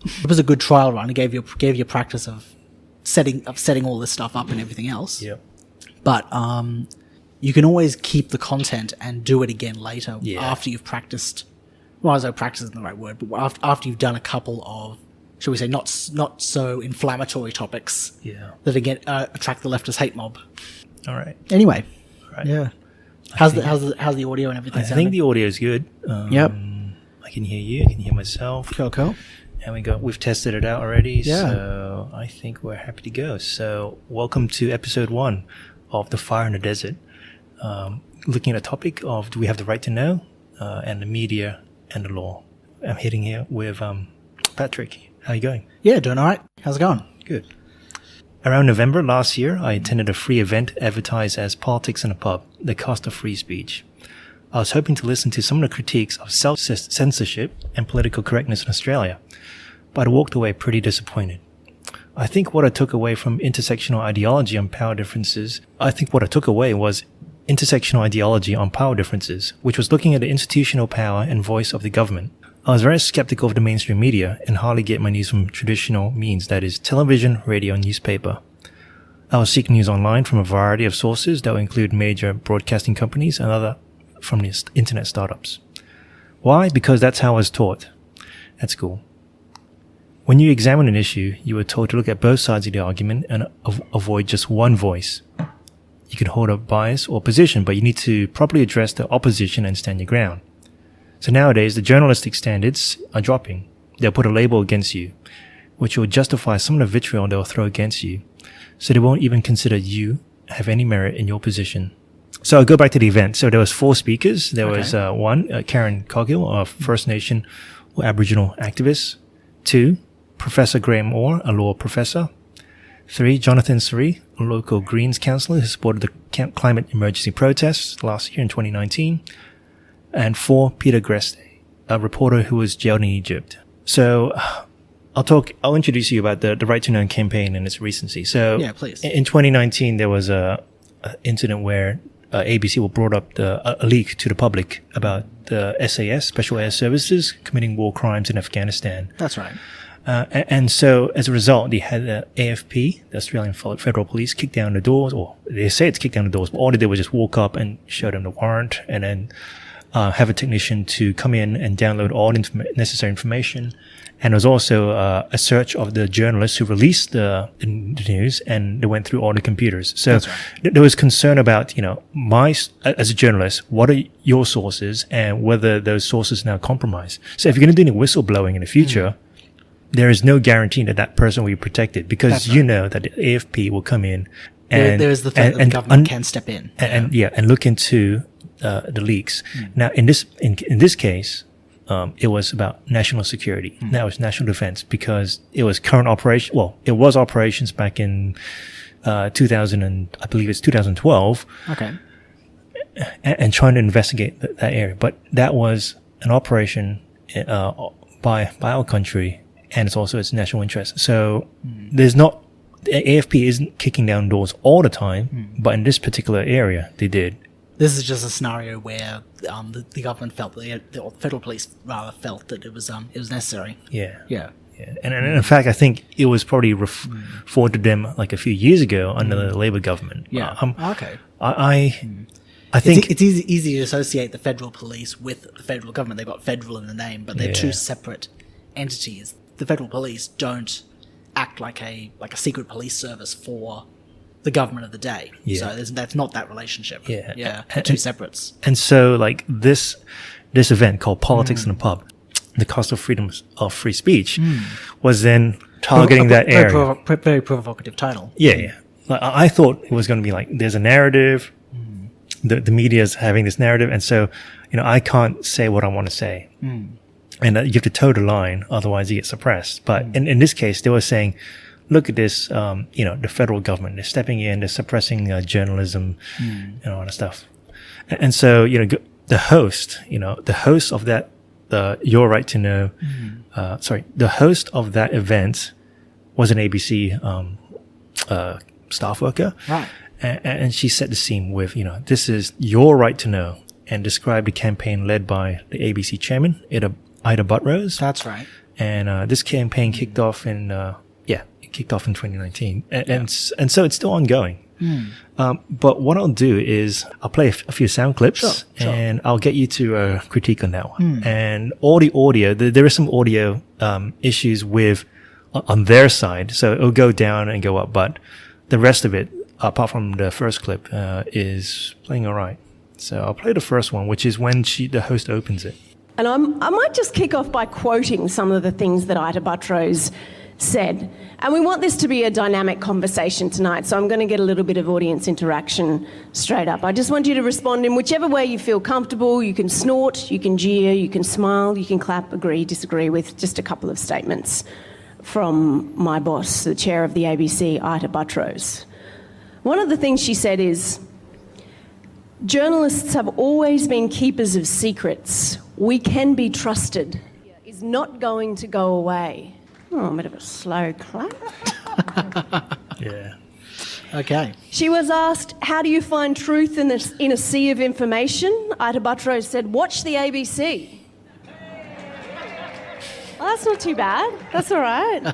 It was a good trial run. It gave you practice of setting all this stuff up and everything else. Yeah. But you can always keep the content and do it again later after you've practiced. Well, I don't know if practice isn't the right word, but after you've done a couple of, shall we say, not so inflammatory topics that again attract the leftist hate mob. All right. Anyway, Right. yeah. How's the audio and everything? I think the audio is good. Yep. I can hear you. I can hear myself. Cool. And we've tested it out already. Yeah. So I think we're happy to go. So welcome to episode 1 of The Fire in the Desert. Looking at a topic of do we have the right to know, and the media and the law. I'm hitting here with Patrick. How are you going? Yeah, doing all right. How's it going? Good. Around November last year, I attended a free event advertised as Politics in a Pub, the Cost of Free Speech. I was hoping to listen to some of the critiques of self-censorship and political correctness in Australia, but I walked away pretty disappointed. I think what I took away from intersectional ideology on power differences, which was looking at the institutional power and voice of the government. I was very skeptical of the mainstream media and hardly get my news from traditional means, that is, television, radio, and newspaper. I was seeking news online from a variety of sources that would include major broadcasting companies and other from the internet startups. Why? Because that's how I was taught at school. When you examine an issue, you were told to look at both sides of the argument and avoid just one voice. You can hold a bias or position, but you need to properly address the opposition and stand your ground. So nowadays, the journalistic standards are dropping. They'll put a label against you, which will justify some of the vitriol they'll throw against you. So they won't even consider you have any merit in your position. So I'll go back to the event. So there was 4 speakers. There was one, Karen Coghill, a First Nation or Aboriginal activist. 2, Professor Graham Orr, a law professor. 3, Jonathan Sri, a local Greens councillor who supported the climate emergency protests last year in 2019. And 4, Peter Greste, a reporter who was jailed in Egypt. So I'll introduce you about the Right to Know campaign and its recency. So yeah, please. In 2019, there was a incident where ABC brought up a leak to the public about the SAS, Special Air Services, committing war crimes in Afghanistan. That's right. And so as a result, they had the AFP, the Australian Federal Police, kick down the doors, or they say it's kicked down the doors, but all they did was just walk up and show them the warrant and then have a technician to come in and download all necessary information. And there was also a search of the journalists who released the news, and they went through all the computers. So there was concern about, as a journalist, what are your sources and whether those sources now compromised. So if you're going to do any whistleblowing in the future, there is no guarantee that that person will be protected, because you know that the AFP will come in and there is the threat that the government can step in and look into the leaks. Now, in this case, it was about national security. Now it's national defense, because it was current operation. Well, it was operations back in 2000 and I believe it's 2012. Okay. And trying to investigate that area, but that was an operation by our country, and it's also its national interest. So there's not, the AFP isn't kicking down doors all the time, but in this particular area, they did. This is just a scenario where the government felt, or the federal police rather felt that it was necessary. Yeah. Yeah. And in fact, I think it was probably forwarded to them like a few years ago under the Labour government. Yeah. Okay. I think it's easy to associate the federal police with the federal government. They've got federal in the name, but they're two separate entities. The federal police don't act like a secret police service for the government of the day. So that's not that relationship. They're two separates. And so like this event called Politics in a Pub, the cost of freedom of free speech, was then targeting that area. Very provocative title. Yeah. Like, I thought it was going to be like, there's a narrative, the media is having this narrative, and so, I can't say what I want to say. And you have to toe the line, otherwise you get suppressed. But in this case, they were saying, look at this, the federal government, they're stepping in, they're suppressing journalism and all that stuff. And so, the host of that, Your Right to Know, the host of that event was an ABC staff worker. Right. And she set the scene with, this is your right to know, and described the campaign led by the ABC chairman, Ida Buttrose. That's right. And this campaign kicked off in 2019, and so it's still ongoing. But what I'll do is I'll play a few sound clips, Sure. and I'll get you to critique on that one. And all the audio, there are some audio issues with on their side, so it'll go down and go up, but the rest of it, apart from the first clip, is playing all right. So I'll play the first one, which is when the host opens it. And I might just kick off by quoting some of the things that Ita Buttrose said. And we want this to be a dynamic conversation tonight, so I'm going to get a little bit of audience interaction straight up. I just want you to respond in whichever way you feel comfortable. You can snort, you can jeer, you can smile, you can clap, agree, disagree with just a couple of statements from my boss, the chair of the ABC, Ita Buttrose. One of the things she said is, journalists have always been keepers of secrets. We can be trusted. Is not going to go away. Oh, a bit of a slow clap. Yeah. Okay. She was asked, how do you find truth in a sea of information? Ita Buttrose said, watch the ABC. Well, that's not too bad. That's all right.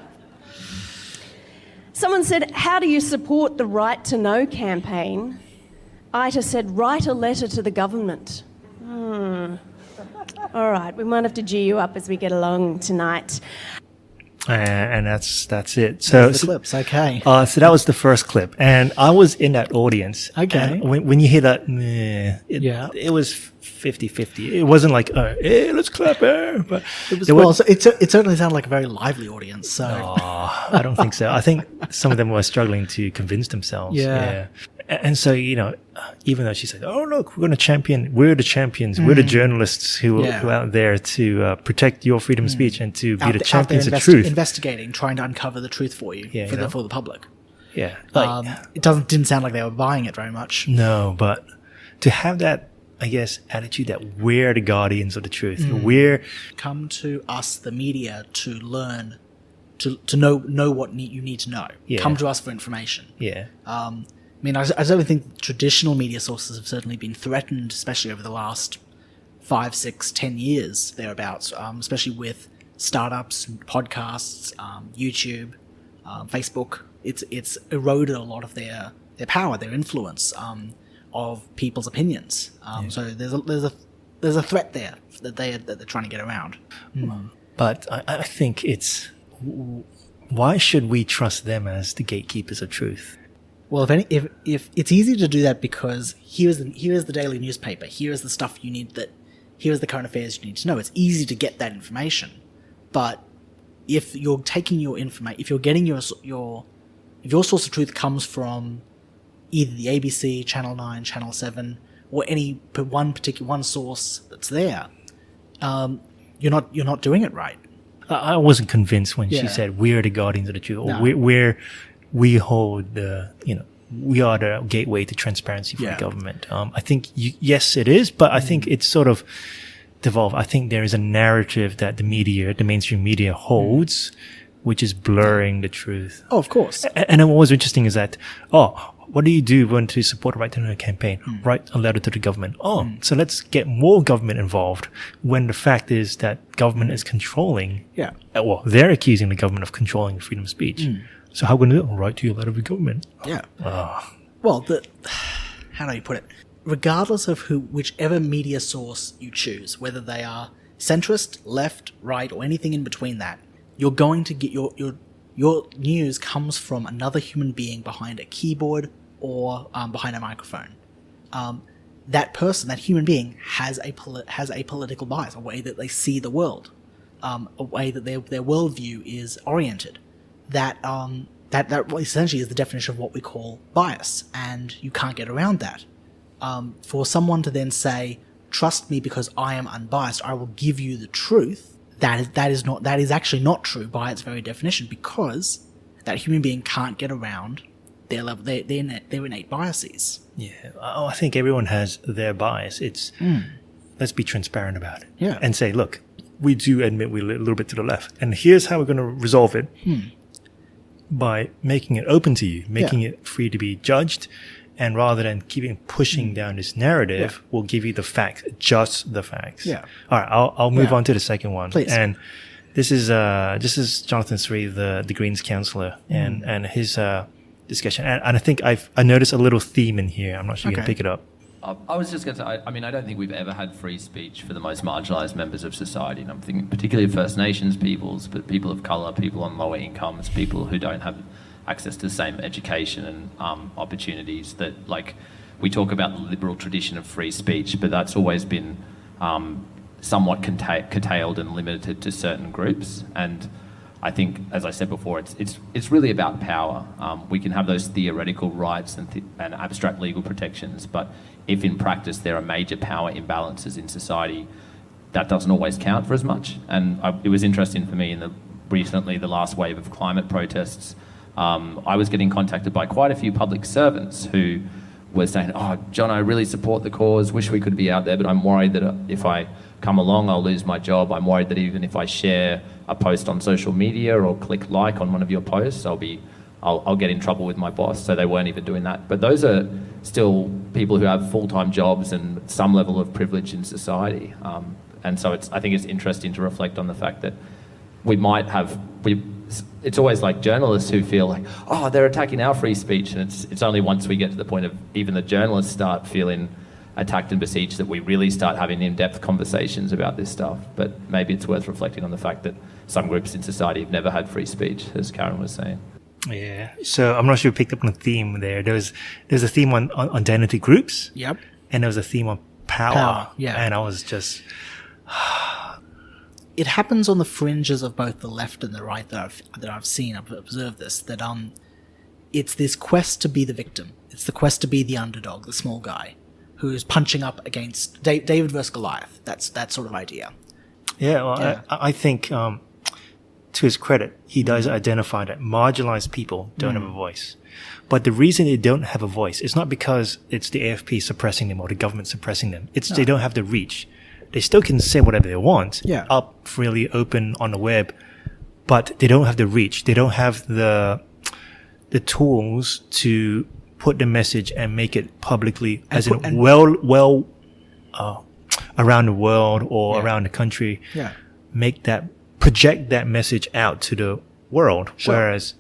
Someone said, how do you support the Right to Know campaign? Ita said, write a letter to the government. All right, we might have to G you up as we get along tonight. And that's it. So the clips, okay. So that was the first clip, and I was in that audience. Okay. And when you hear that, it was 50-50. It wasn't like, hey, let's clap here. But it certainly sounded like a very lively audience. So I don't think so. I think some of them were struggling to convince themselves. Yeah. And so, even though she said, oh, look, we're the champions, we're the journalists who are out there to protect your freedom of speech and to be the champions of truth. Investigating, trying to uncover the truth for you, for the public. Yeah. It didn't sound like they were buying it very much. No, but to have that, I guess, attitude that we're the guardians of the truth. We're come to us, the media, to learn, to know what you need to know. Yeah. Come to us for information. Yeah. I mean, I certainly think traditional media sources have certainly been threatened, especially over the last 5, 6, 10 years, thereabouts, especially with startups, podcasts, YouTube, Facebook. It's eroded a lot of their power, their influence of people's opinions. So there's a threat there that they're trying to get around. But I think why should we trust them as the gatekeepers of truth? Well, if it's easy to do that because here's the daily newspaper, here's the stuff you need, here's the current affairs you need to know. It's easy to get that information, but if you're taking your information, if you're getting if your source of truth comes from either the ABC, Channel 9, Channel 7, or any one source that's there, you're not doing it right. I wasn't convinced when she said we're the guardians of the truth, or we hold we are the gateway to transparency for the government. I think, yes, it is, but I think it's sort of devolved. I think there is a narrative that the mainstream media holds, which is blurring the truth. Oh, of course. And what was interesting is that, what do you do when to support a Right to Know campaign? Write a letter to the government. So let's get more government involved when the fact is that government is controlling. Yeah. Well, they're accusing the government of controlling freedom of speech. So how are we going to do it? Write to your letter of the government. Yeah. Well, how do you put it? Regardless of whichever media source you choose, whether they are centrist, left, right, or anything in between that, you're going to get your news comes from another human being behind a keyboard or behind a microphone. That person, that human being, has a political bias, a way that they see the world, a way that their worldview is oriented. That essentially is the definition of what we call bias, and you can't get around that. For someone to then say, "Trust me because I am unbiased. I will give you the truth." That is actually not true by its very definition, because that human being can't get around their innate biases. Yeah, I think everyone has their bias. It's let's be transparent about it, Yeah. and say, look, we do admit we're a little bit to the left, and here's how we're going to resolve it. By making it open to you, making it free to be judged, and rather than pushing down this narrative, we'll give you the facts, just the facts. Yeah. All right, I'll move on to the second one. Please. And This is Jonathan Sri, the Greens councillor, and his discussion. And I think I noticed a little theme in here. I'm not sure you can pick it up. I was just going to say, I mean, I don't think we've ever had free speech for the most marginalised members of society. And I'm thinking particularly of First Nations peoples, but people of colour, people on lower incomes, people who don't have access to the same education and opportunities that, like, we talk about the liberal tradition of free speech, but that's always been somewhat curtailed and limited to certain groups. And I think, as I said before, it's really about power. We can have those theoretical rights and abstract legal protections, but if in practice there are major power imbalances in society, that doesn't always count for as much. And it was interesting for me recently the last wave of climate protests. I was getting contacted by quite a few public servants who were saying, "Oh, John, I really support the cause, wish we could be out there, but I'm worried that if I come along, I'll lose my job. I'm worried that even if I share a post on social media or click like on one of your posts, I'll get in trouble with my boss." So they weren't even doing that. But those are still people who have full-time jobs and some level of privilege in society. And so I think it's interesting to reflect on the fact that it's always like journalists who feel like, oh, they're attacking our free speech. And it's only once we get to the point of even the journalists start feeling attacked and besieged that we really start having in-depth conversations about this stuff. But maybe it's worth reflecting on the fact that some groups in society have never had free speech, as Karen was saying. Yeah. So I'm not sure you picked up on a theme there. There's a theme on identity groups. Yep. And there was a theme on power. Yeah. And I was just... It happens on the fringes of both the left and the right that I've seen. I've observed this, that it's this quest to be the victim. It's the quest to be the underdog, the small guy, who's punching up against David versus Goliath. That's that sort of idea. Yeah, well, Yeah. I think, to his credit, he does identify that marginalized people don't have a voice. But the reason they don't have a voice is not because it's the AFP suppressing them or the government suppressing them. It's they don't have the reach. They still can say whatever they want, up freely, open on the web, but they don't have the reach. They don't have the tools to put the message and make it publicly, around the world or around the country. Yeah. Project that message out to the world. Sure. Whereas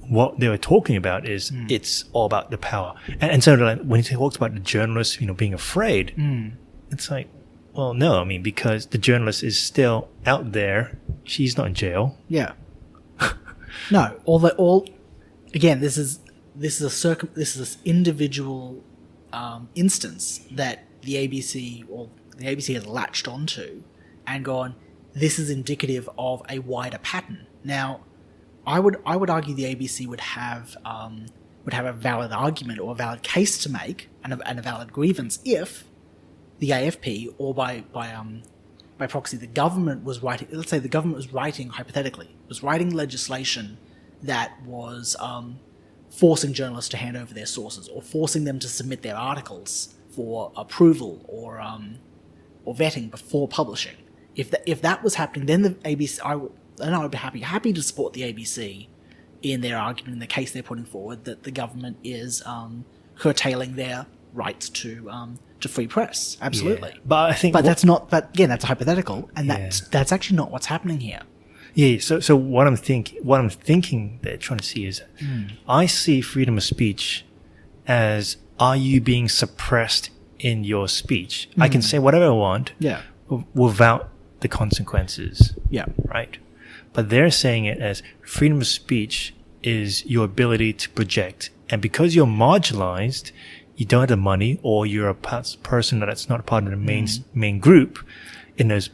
what they were talking about is it's all about the power. And so like, when he talks about the journalists, being afraid, it's like, well, no, I mean, because the journalist is still out there. She's not in jail. Yeah. No, again, this is this individual instance that the ABC has latched onto and gone, this is indicative of a wider pattern. Now, I would argue the ABC would have a valid argument or a valid case to make and a valid grievance if the AFP or by proxy the government was writing. Let's say the government was writing legislation that was forcing journalists to hand over their sources or forcing them to submit their articles for approval or vetting before publishing. If that was happening, then the ABC, I would be happy to support the ABC in their argument, in the case they're putting forward, that the government is curtailing their rights to free press. Absolutely. Yeah. But I think, that's not. But again, that's a hypothetical, and that's actually not what's happening here. Yeah. So what I'm thinking they're trying to see is, I see freedom of speech as, are you being suppressed in your speech? I can say whatever I want. Yeah. Without the consequences. Yeah. Right. But they're saying it as freedom of speech is your ability to project. And because you're marginalized, you don't have the money, or you're a person that's not a part of the main group in those,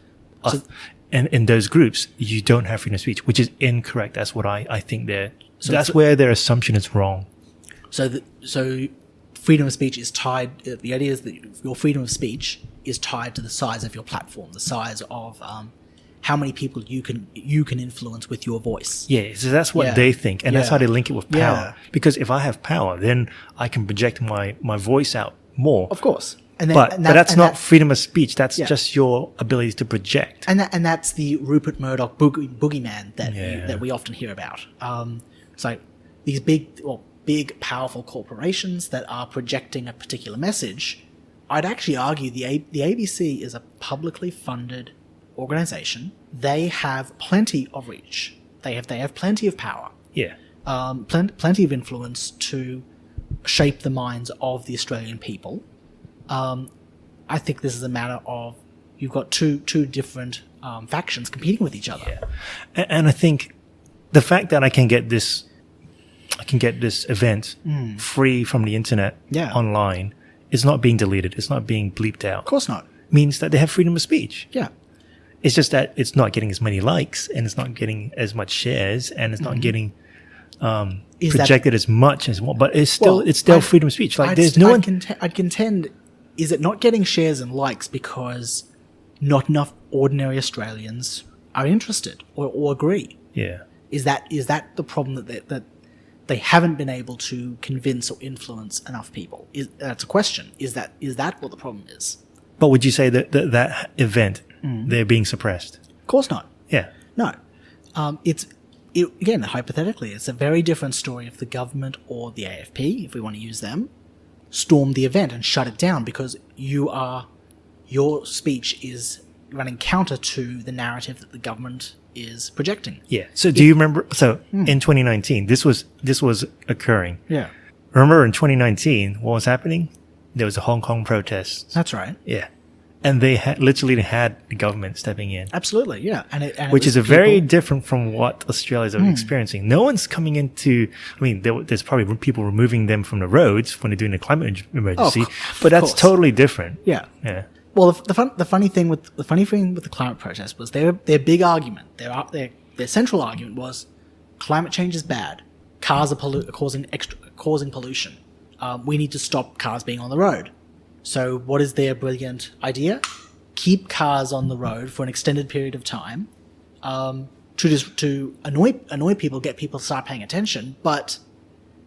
in those groups, you don't have freedom of speech, which is incorrect. That's what I think that's where their assumption is wrong. So freedom of speech is tied, the idea is that your freedom of speech is tied to the size of your platform, the size of how many people you can influence with your voice. Yeah, so that's what they think, and that's how they link it with power. Yeah. Because if I have power, then I can project my voice out more. Of course. But that's not freedom of speech. That's just your ability to project. And that's the Rupert Murdoch boogeyman that we often hear about. So these big, powerful corporations that are projecting a particular message. I'd actually argue the ABC is a publicly funded organization they have plenty of reach. They have plenty of power. Yeah. Plenty of influence to shape the minds of the Australian people. I think this is a matter of you've got two different factions competing with each other. Yeah. And I think the fact that I can get this event free from the internet online, it's not being deleted, it's not being bleeped out. Of course not. Means that they have freedom of speech. Yeah. It's just that it's not getting as many likes and it's not getting as much shares and it's not getting projected as much as but it's still freedom of speech. Like I'd contend, is it not getting shares and likes because not enough ordinary Australians are interested or agree? Yeah. Is that the problem that they haven't been able to convince or influence enough people? That's a question. Is that what the problem is? But would you say that event they're being suppressed? Of course not. Yeah. No. Again, hypothetically, it's a very different story if the government or the AFP, if we want to use them, stormed the event and shut it down because your speech is running counter to the narrative that the government is projecting. Yeah. So do you remember? So in 2019, this was occurring. Yeah. Remember in 2019, what was happening? There was a Hong Kong protest. That's right. Yeah. And they literally had the government stepping in. Absolutely, yeah. Which is very different from what Australia's experiencing. No one's coming into, I mean, there's probably people removing them from the roads when they're doing a climate emergency, but that's totally different. Yeah. Yeah. Well, the funny thing with the climate protest was their big argument, their central argument was climate change is bad. Cars are causing pollution. We need to stop cars being on the road. So what is their brilliant idea? Keep cars on the road for an extended period of time, to annoy people, get people to start paying attention, but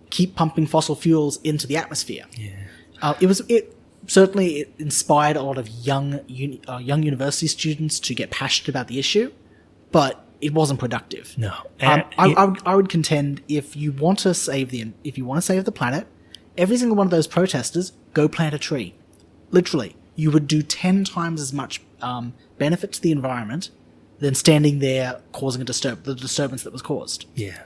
keep pumping fossil fuels into the atmosphere. Yeah. It certainly inspired a lot of young university students to get passionate about the issue, but it wasn't productive. No. I would contend if you want to save the planet, every single one of those protesters go plant a tree. Literally, you would do 10 times as much benefit to the environment than standing there causing the disturbance that was caused. Yeah.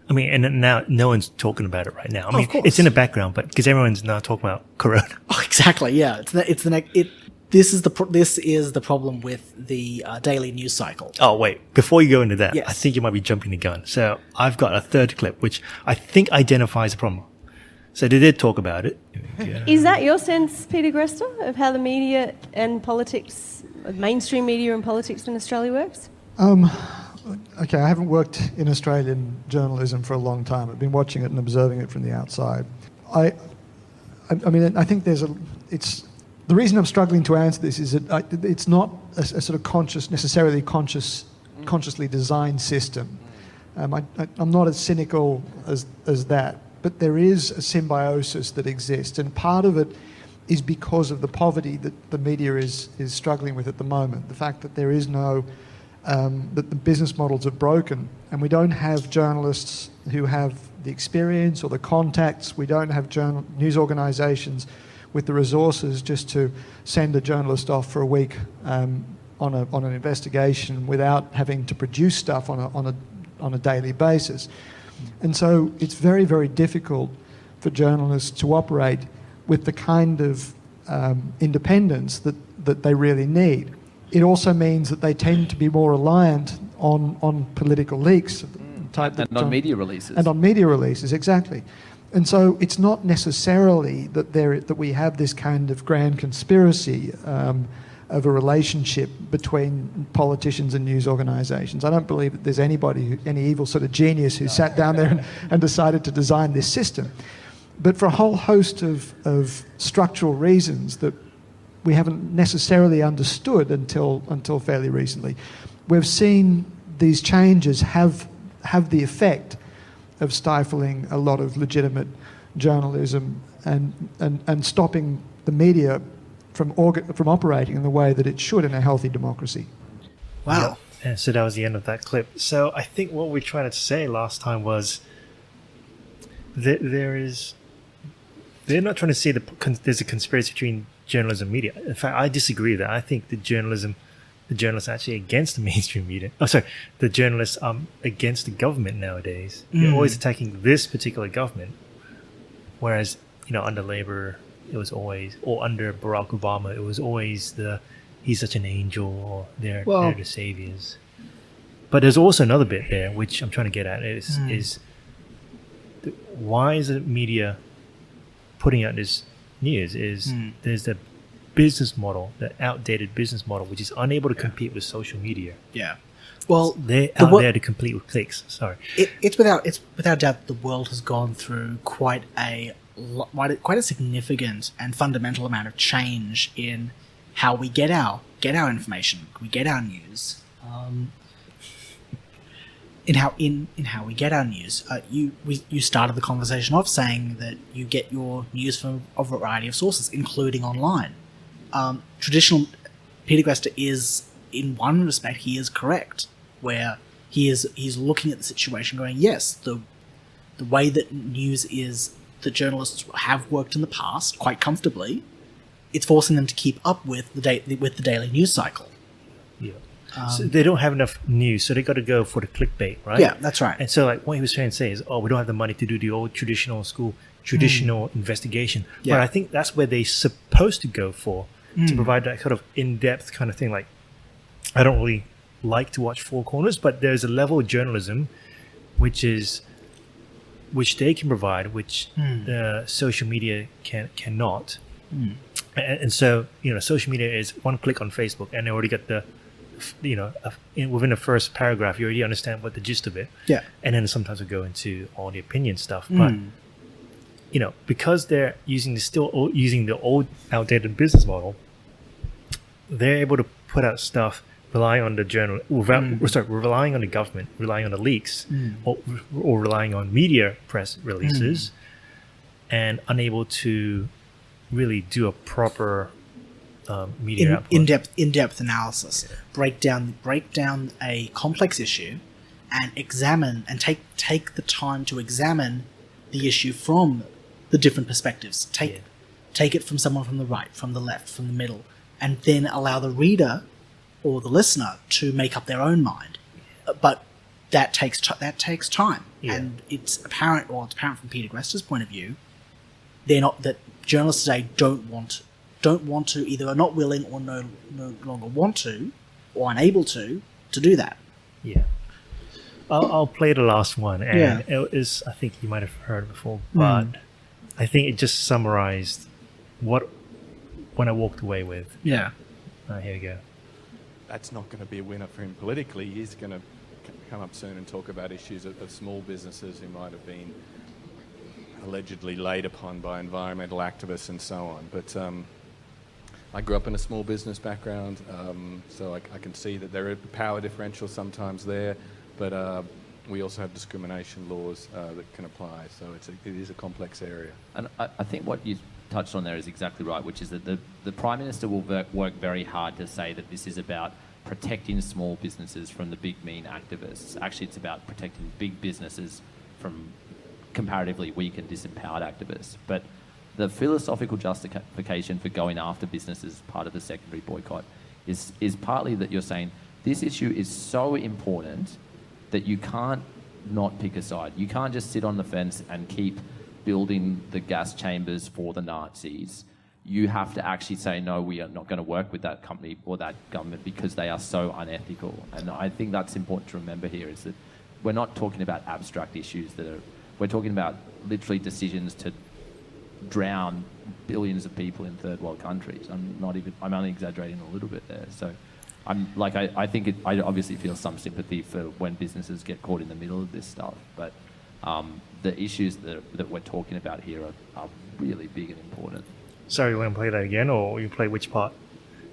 I mean, and now no one's talking about it right now. I mean, of course. It's in the background, but because everyone's now talking about Corona. Oh, exactly. Yeah. This is the problem with the daily news cycle. Oh, wait. Before you go into that, Yes. I think you might be jumping the gun. So I've got a third clip, which I think identifies the problem. So they did talk about it. Is that your sense, Peter Grester, of how the media and politics, mainstream media and politics in Australia works? Okay, I haven't worked in Australian journalism for a long time. I've been watching it and observing it from the outside. I mean, I think the reason I'm struggling to answer this is that it's not a sort of consciously designed system. I'm not as cynical as that. But there is a symbiosis that exists, and part of it is because of the poverty that the media is struggling with at the moment. The fact that there is that the business models are broken, and we don't have journalists who have the experience or the contacts. We don't have news organisations with the resources just to send a journalist off for a week on an investigation without having to produce stuff on a daily basis. And so it's very, very difficult for journalists to operate with the kind of independence that they really need. It also means that they tend to be more reliant on political leaks. And on media releases. And on media releases, exactly. And so it's not necessarily that we have this kind of grand conspiracy of a relationship between politicians and news organisations. I don't believe that there's any evil sort of genius who sat down there and decided to design this system. But for a whole host of structural reasons that we haven't necessarily understood until fairly recently, we've seen these changes have the effect of stifling a lot of legitimate journalism and stopping the media from operating in the way that it should in a healthy democracy. Wow. Yeah. And so that was the end of that clip. So I think what we tried to say last time was that they're not trying to say there's a conspiracy between journalism and media. In fact, I disagree with that. I think that journalism the journalists are actually against the mainstream media. Oh, sorry, the journalists against the government nowadays. They're always attacking this particular government, whereas under Labour it was always, or under Barack Obama it was always he's such an angel, or they're the saviors. But there's also another bit there which I'm trying to get at is why is the media putting out this news? There's the business model, the outdated business model, which is unable to compete with social media. Yeah. Well, they're out there to compete with clicks. Sorry. It's without doubt the world has gone through quite a significant and fundamental amount of change in how we get our information, we get our news. In how we get our news. You started the conversation off saying that you get your news from a variety of sources, including online. Traditional Peter Grester is, in one respect, he is correct, where he's looking at the situation, going, yes, the way that news is, the journalists have worked in the past quite comfortably. It's forcing them to keep up with the daily news cycle. Yeah. So they don't have enough news, so they got to go for the clickbait, right? Yeah, that's right. And so, like, what he was trying to say is, we don't have the money to do the old traditional investigation. Yeah. But I think that's where they're supposed to go for, to provide that kind of in-depth kind of thing. Like, I don't really like to watch Four Corners, but there's a level of journalism which they can provide, which social media cannot. And so, social media is one click on Facebook, and they already got within the first paragraph, you already understand what the gist of it. Yeah. And then sometimes we go into all the opinion stuff. But, because they're using the old outdated business model, they're able to put out stuff relying on the relying on the government, relying on the leaks, or relying on media press releases, and unable to really do a proper media output. in-depth analysis, break down a complex issue, and examine and take the time to examine the issue from the different perspectives. Take it from someone from the right, from the left, from the middle, and then allow the reader or the listener to make up their own mind. But that takes time, and it's apparent from Peter Grester's point of view, that journalists today don't want to, either are not willing or no longer want to, or unable to do that. Yeah. I'll play the last one, and it is, I think you might have heard it before, but I think it just summarized when I walked away with. Yeah. Here we go. That's not going to be a winner for him politically. He's going to come up soon and talk about issues of small businesses who might have been allegedly laid upon by environmental activists and so on. But I grew up in a small business background, so I can see that there are power differentials sometimes there, but we also have discrimination laws that can apply, so it is a complex area. And I think what you touched on there is exactly right, which is that the Prime Minister will work very hard to say that this is about protecting small businesses from the big mean activists. Actually, it's about protecting big businesses from comparatively weak and disempowered activists. But the philosophical justification for going after businesses, part of the secondary boycott, is partly that you're saying this issue is so important that you can't not pick a side. You can't just sit on the fence and keep building the gas chambers for the Nazis. You have to actually say, no, we are not going to work with that company or that government because they are so unethical. And I think that's important to remember here, is that we're not talking about abstract issues we're talking about literally decisions to drown billions of people in third world countries. I'm only exaggerating a little bit there. So I think I obviously feel some sympathy for when businesses get caught in the middle of this stuff, but the issues that we're talking about here are really big and important. Sorry, you want to play that again, or you play which part?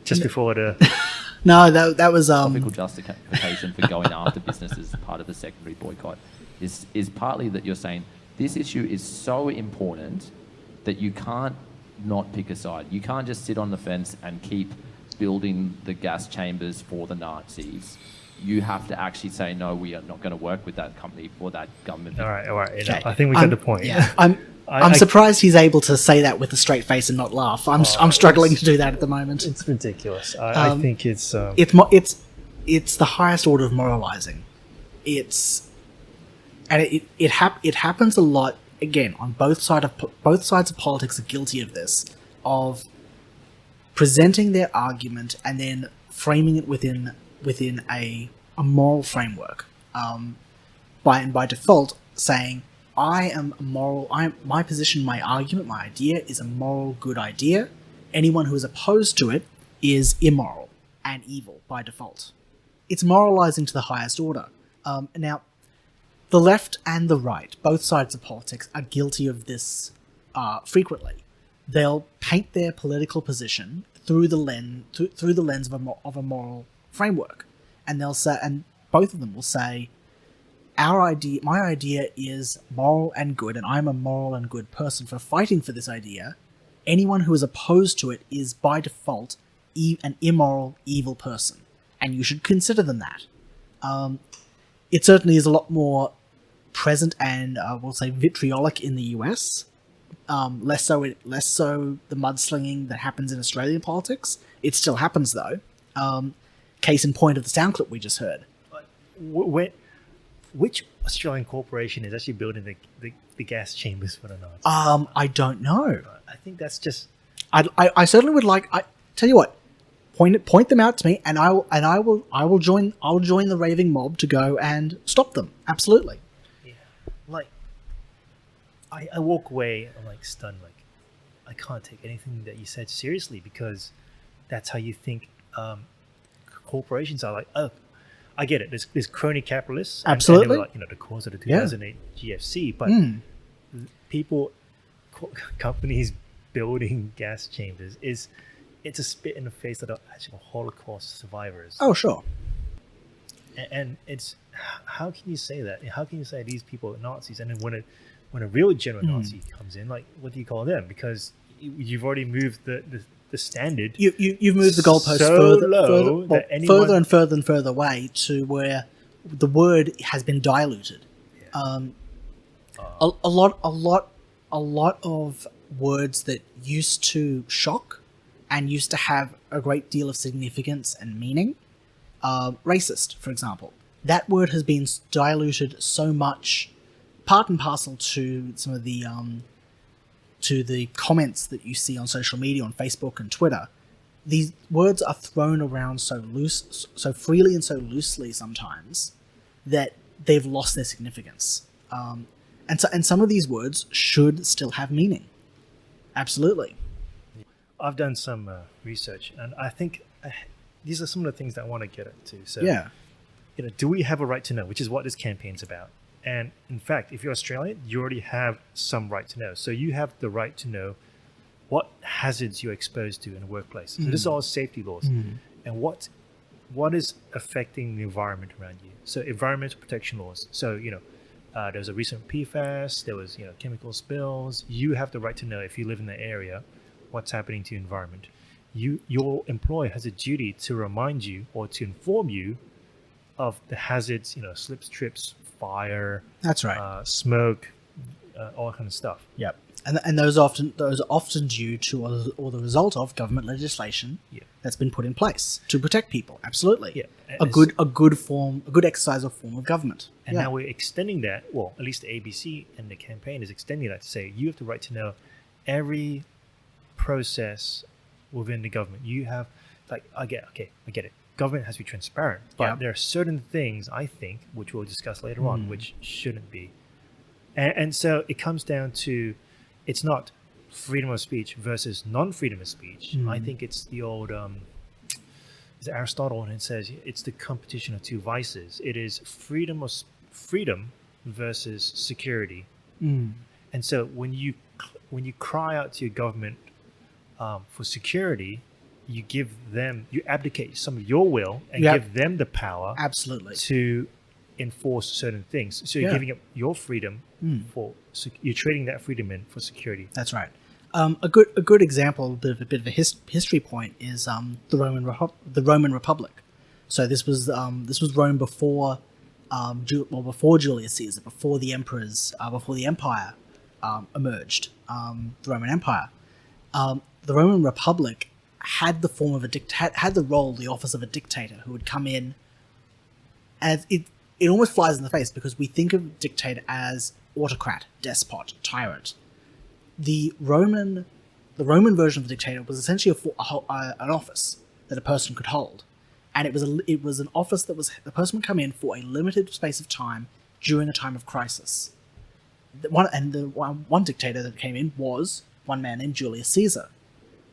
Just before the... No, that was... Philosophical justification for going after businesses, part of the secondary boycott, is partly that you're saying this issue is so important that you can't not pick a side. You can't just sit on the fence and keep building the gas chambers for the Nazis. You have to actually say, no, we are not going to work with that company or that government. All right. I think we got the point. Yeah. I'm surprised he's able to say that with a straight face and not laugh. I'm struggling to do that at the moment. It's ridiculous. I think it's the highest order of moralizing. It happens a lot. Again, on both sides of politics are guilty of this, of presenting their argument and then framing it within a moral framework. By default, saying, I am a moral, my position, my argument, my idea is a moral, good idea. Anyone who is opposed to it is immoral and evil by default. It's moralizing to the highest order. Now, the left and the right, both sides of politics, are guilty of this frequently. They'll paint their political position through the lens of a moral framework, and they'll say, and both of them will say, my idea is moral and good, and I'm a moral and good person for fighting for this idea. Anyone who is opposed to it is by default an immoral, evil person, and you should consider them that. It certainly is a lot more present and we'll say vitriolic in the US. Less so the mudslinging that happens in Australian politics. It still happens though. Case in point of the sound clip we just heard. Which Australian corporation is actually building the gas chambers for the Nazis? I don't know. I think that's just. I certainly would like. I tell you what, point them out to me, and I will join the raving mob to go and stop them. Absolutely. Yeah, like I walk away, I'm like stunned, like I can't take anything that you said seriously because that's how you think corporations are. Like, oh, I get it. There's crony capitalists. Absolutely. And they were like, the cause of the 2008 GFC, but companies building gas chambers it's a spit in the face of the actual Holocaust survivors. Oh, sure. And it's, how can you say that? How can you say these people are Nazis? And then when a real genuine Nazi comes in, like, what do you call them? Because you've already moved the standard. You've moved the goalpost further and further away to where the word has been diluted. Yeah. A lot of words that used to shock and used to have a great deal of significance and meaning. Racist, for example. That word has been diluted so much, part and parcel to some of the comments that you see on social media, on Facebook and Twitter. These words are thrown around so freely and so loosely sometimes that they've lost their significance. And some of these words should still have meaning. Absolutely. I've done some research, and I think these are some of the things that I want to get into. So, yeah. Do we have a right to know, which is what this campaign's about? And in fact, if you're Australian, you already have some right to know. So you have the right to know what hazards you're exposed to in the workplace. So this is all safety laws. And what is affecting the environment around you. So environmental protection laws. So, there was a recent PFAS, there was, chemical spills. You have the right to know, if you live in the area, what's happening to your environment. Your employer has a duty to remind you or to inform you of the hazards, slips, trips, fire. That's right. Smoke, all that kind of stuff. Yep. And those are often due to or the result of government legislation that's been put in place to protect people. Absolutely. Yeah. A good exercise or form of government. And now we're extending that. Well, at least the ABC and the campaign is extending that to say you have the right to know every process within the government. You have, like, I get it. Government has to be transparent, but there are certain things, I think, which we'll discuss later on, which shouldn't be. And so it comes down to, it's not freedom of speech versus non-freedom of speech. I think it's the old, it's Aristotle, and it says it's the competition of two vices. It is freedom versus security. And so when you cry out to your government for security, you abdicate some of your will and give them the power to enforce certain things. So you're giving up your freedom you're trading that freedom in for security. That's right. A good example, a bit of a history point, is the Roman Republic. So this was Rome before Julius Caesar, before the emperors, before the empire emerged, the Roman Empire. The Roman Republic had the form of had the role, the office of a dictator who would come in, as it almost flies in the face because we think of dictator as autocrat, despot, tyrant. The Roman version of the dictator was essentially an office that a person could hold, and it was an office that the person would come in for a limited space of time during a time of crisis. One dictator that came in was one man named Julius Caesar.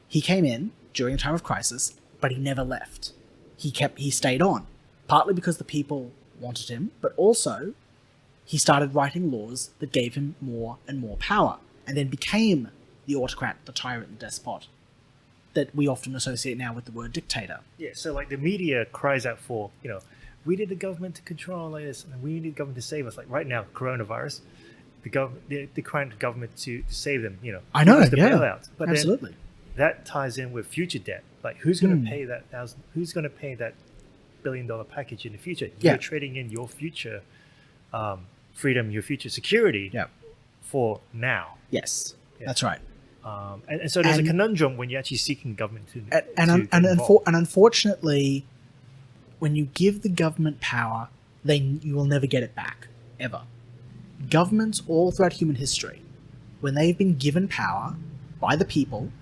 He came in during a time of crisis, but he never left. He stayed on, partly because the people wanted him, but also he started writing laws that gave him more and more power, and then became the autocrat, the tyrant, the despot that we often associate now with the word dictator. Yeah, so like the media cries out for, we need the government to control this, and we need the government to save us. Like right now, coronavirus, they're crying to the government to save them. I know, the yeah, bailout. But absolutely. That ties in with future debt. Like who's going to pay that Who's going to pay that $1 billion package in the future? You're trading in your future freedom, your future security for now. Yes, that's right. And so there's a conundrum when you're actually seeking government to and unfortunately, when you give the government power, you will never get it back, ever. Governments all throughout human history, when they've been given power by the people,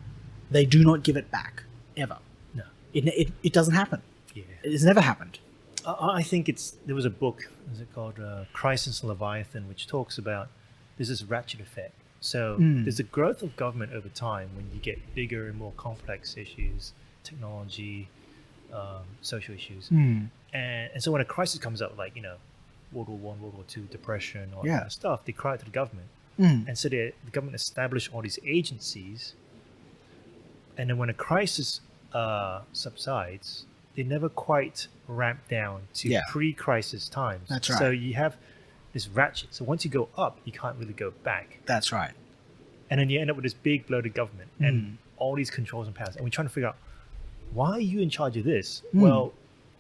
they do not give it back, ever. No. It doesn't happen. Yeah. It has never happened. I think there was a book, is it called Crisis and Leviathan, which talks about there's this ratchet effect. So there's a growth of government over time when you get bigger and more complex issues, technology, social issues. And so when a crisis comes up, like, World War I, World War II, depression, all that kind of stuff, they cry to the government. And so the government established all these agencies. And then when a crisis subsides, they never quite ramp down to pre-crisis times. That's right. So you have this ratchet. So once you go up, you can't really go back. That's right. And then you end up with this big bloated government and all these controls and powers. And we're trying to figure out, why are you in charge of this? Well,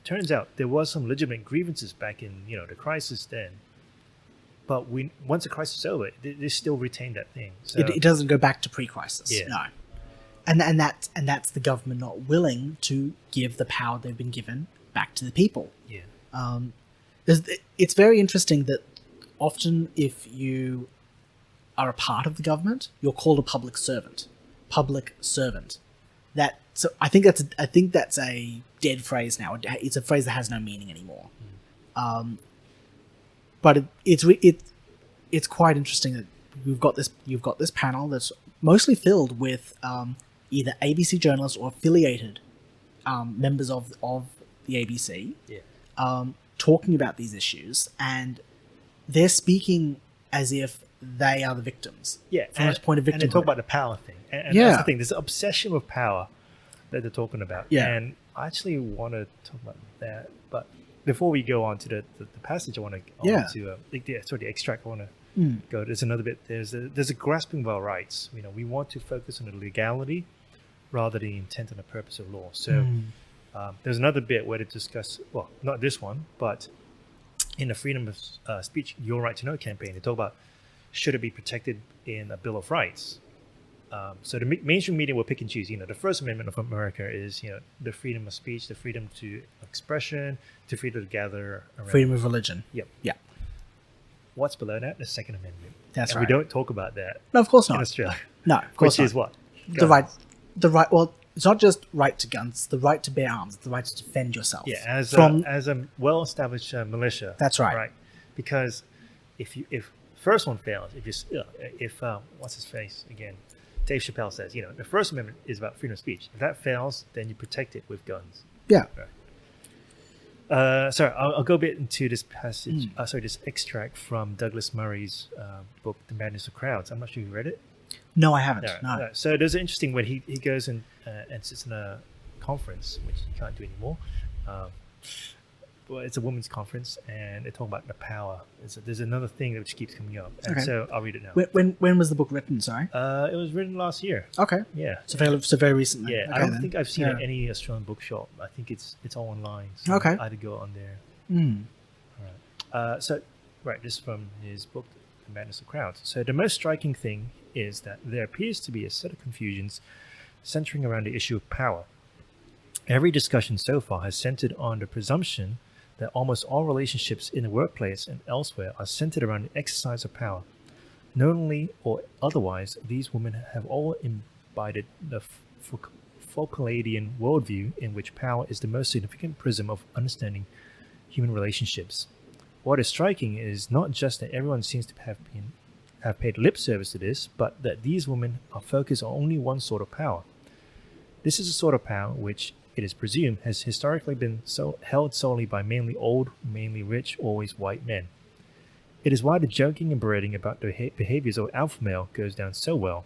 turns out there was some legitimate grievances back in, the crisis then. But once the crisis is over, they still retain that thing. So, it doesn't go back to pre-crisis. Yeah. No. And that's the government not willing to give the power they've been given back to the people. Yeah. It's very interesting that often if you are a part of the government, you're called a public servant. So I think that's a dead phrase now. It's a phrase that has no meaning anymore. But it's quite interesting that you've got this panel that's mostly filled with either ABC journalists or affiliated members of the ABC, talking about these issues, and they're speaking as if they are the victims. Yeah, from this point of victimhood. And they talk about the power thing. And that's the thing. There's an obsession with power that they're talking about. Yeah. And I actually want to talk about that. But before we go on to the passage, I want to the extract. I want to go. There's another bit. There's a grasping of our rights. We want to focus on the legality rather than the intent and the purpose of law. So there's another bit where they discuss, well, not this one, but in the Freedom of Speech, Your Right to Know campaign, they talk about should it be protected in a Bill of Rights. So the mainstream media will pick and choose. The First Amendment of America is, the freedom of speech, the freedom to expression, the freedom to gather around. Freedom of religion. Yep. Yeah. What's below that? The Second Amendment. That's and right. we don't talk about that. No, of course not. In Australia. No, of course Which not. is what? The right. Well, it's not just right to guns. It's the right to bear arms. It's the right to defend yourself. Yeah, as a well-established militia. That's right. Right. Because if first one fails, if what's his face again? Dave Chappelle says, the First Amendment is about freedom of speech. If that fails, then you protect it with guns. Yeah. Right. Sorry, I'll go a bit into this passage. This extract from Douglas Murray's book, The Madness of Crowds. I'm not sure you read it. No, I haven't. No. So there's an interesting when he goes and sits in a conference, which he can't do anymore. Well, it's a women's conference, and they talk about the power. There's another thing which keeps coming up, and so I'll read it now. When was the book written? Sorry. It was written last year. Okay. Yeah. So very recently. Yeah. Okay, I don't think I've seen it in any Australian bookshop. I think it's all online. So okay. I had to go on there. All right. This is from his book, the madness of crowds. So the most striking thing is that there appears to be a set of confusions centering around the issue of power. Every discussion so far has centered on the presumption that almost all relationships in the workplace and elsewhere are centered around the exercise of power. Knowingly or otherwise, these women have all imbibed the Foucauldian worldview in which power is the most significant prism of understanding human relationships. What is striking is not just that everyone seems to have paid lip service to this, but that these women are focused on only one sort of power. This is a sort of power which, it is presumed, has historically been held solely by mainly old, mainly rich, always white men. It is why the joking and berating about the behaviors of alpha male goes down so well.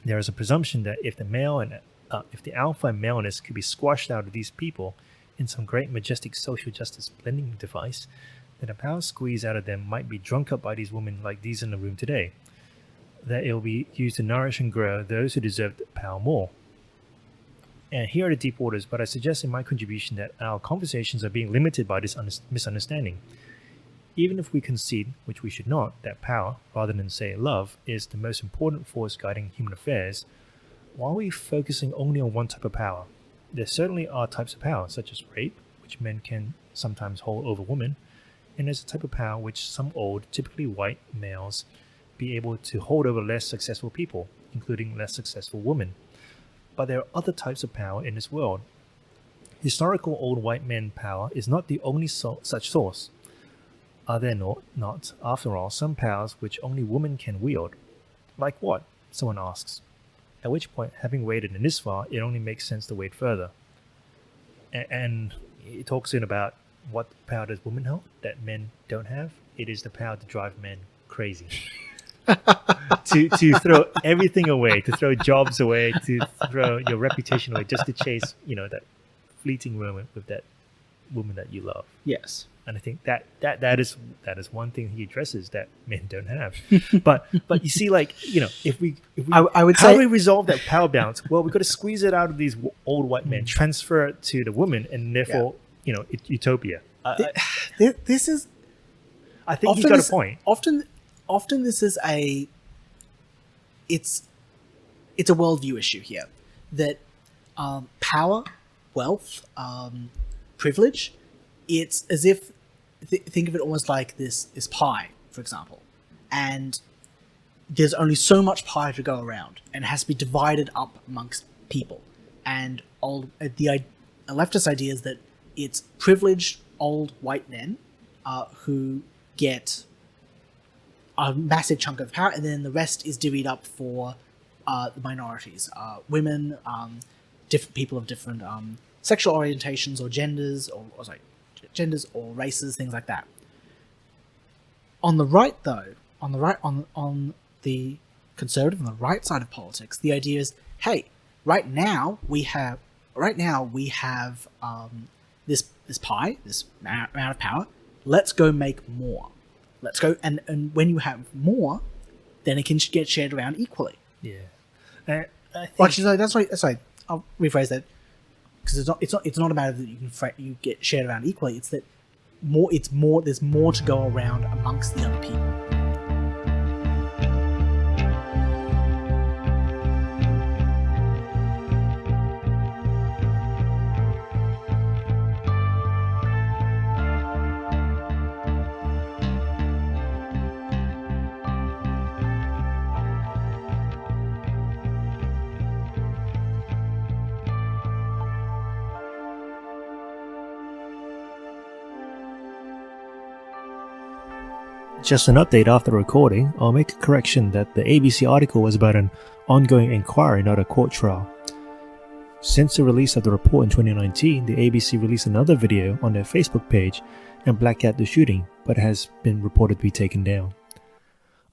There is a presumption that if the alpha and maleness could be squashed out of these people in some great majestic social justice blending device, then a power squeeze out of them might be drunk up by these women like these in the room today. That it will be used to nourish and grow those who deserve the power more. And here are the deep waters, but I suggest in my contribution that our conversations are being limited by this misunderstanding. Even if we concede, which we should not, that power, rather than say love, is the most important force guiding human affairs, why are we focusing only on one type of power? There certainly are types of power, such as rape, which men can sometimes hold over women, and there's a type of power which some old, typically white males be able to hold over less successful people, including less successful women. But there are other types of power in this world. Historical old white men power is not the only such source. Are there not, after all, some powers which only women can wield? Like what? Someone asks. At which point, having waded in this far, it only makes sense to wade further. And it talks in about what power does women hold that men don't have? It is the power to drive men crazy. to throw everything away, to throw jobs away, to throw your reputation away, just to chase, that fleeting moment with that woman that you love. Yes. And I think that is one thing he addresses that men don't have. But you see, if we I would how say, do we resolve that power balance? Well, we've got to squeeze it out of these old white men, transfer it to the woman, and therefore, it's utopia. this is. I think he's got a point. Often this is it's a worldview issue here, that power, wealth, privilege, it's as if think of it almost like this pie, for example, and there's only so much pie to go around, and it has to be divided up amongst people. And the leftist idea is that it's privileged old white men who get a massive chunk of power, and then the rest is divvied up for the minorities, women, different people of different sexual orientations or genders, or races, things like that. On the right, though, on the conservative, on the right side of politics, the idea is, hey, right now we have this pie, this amount of power. Let's go make more. Let's go, and when you have more, then it can get shared around equally. Yeah. I think Actually, that's right. I'll rephrase that, because it's not a matter that you get shared around equally. It's that there's more to go around amongst the other people. Just an update after recording, I'll make a correction that the ABC article was about an ongoing inquiry, not a court trial. Since the release of the report in 2019, the ABC released another video on their Facebook page and blacked out the shooting, but has been reported to be taken down.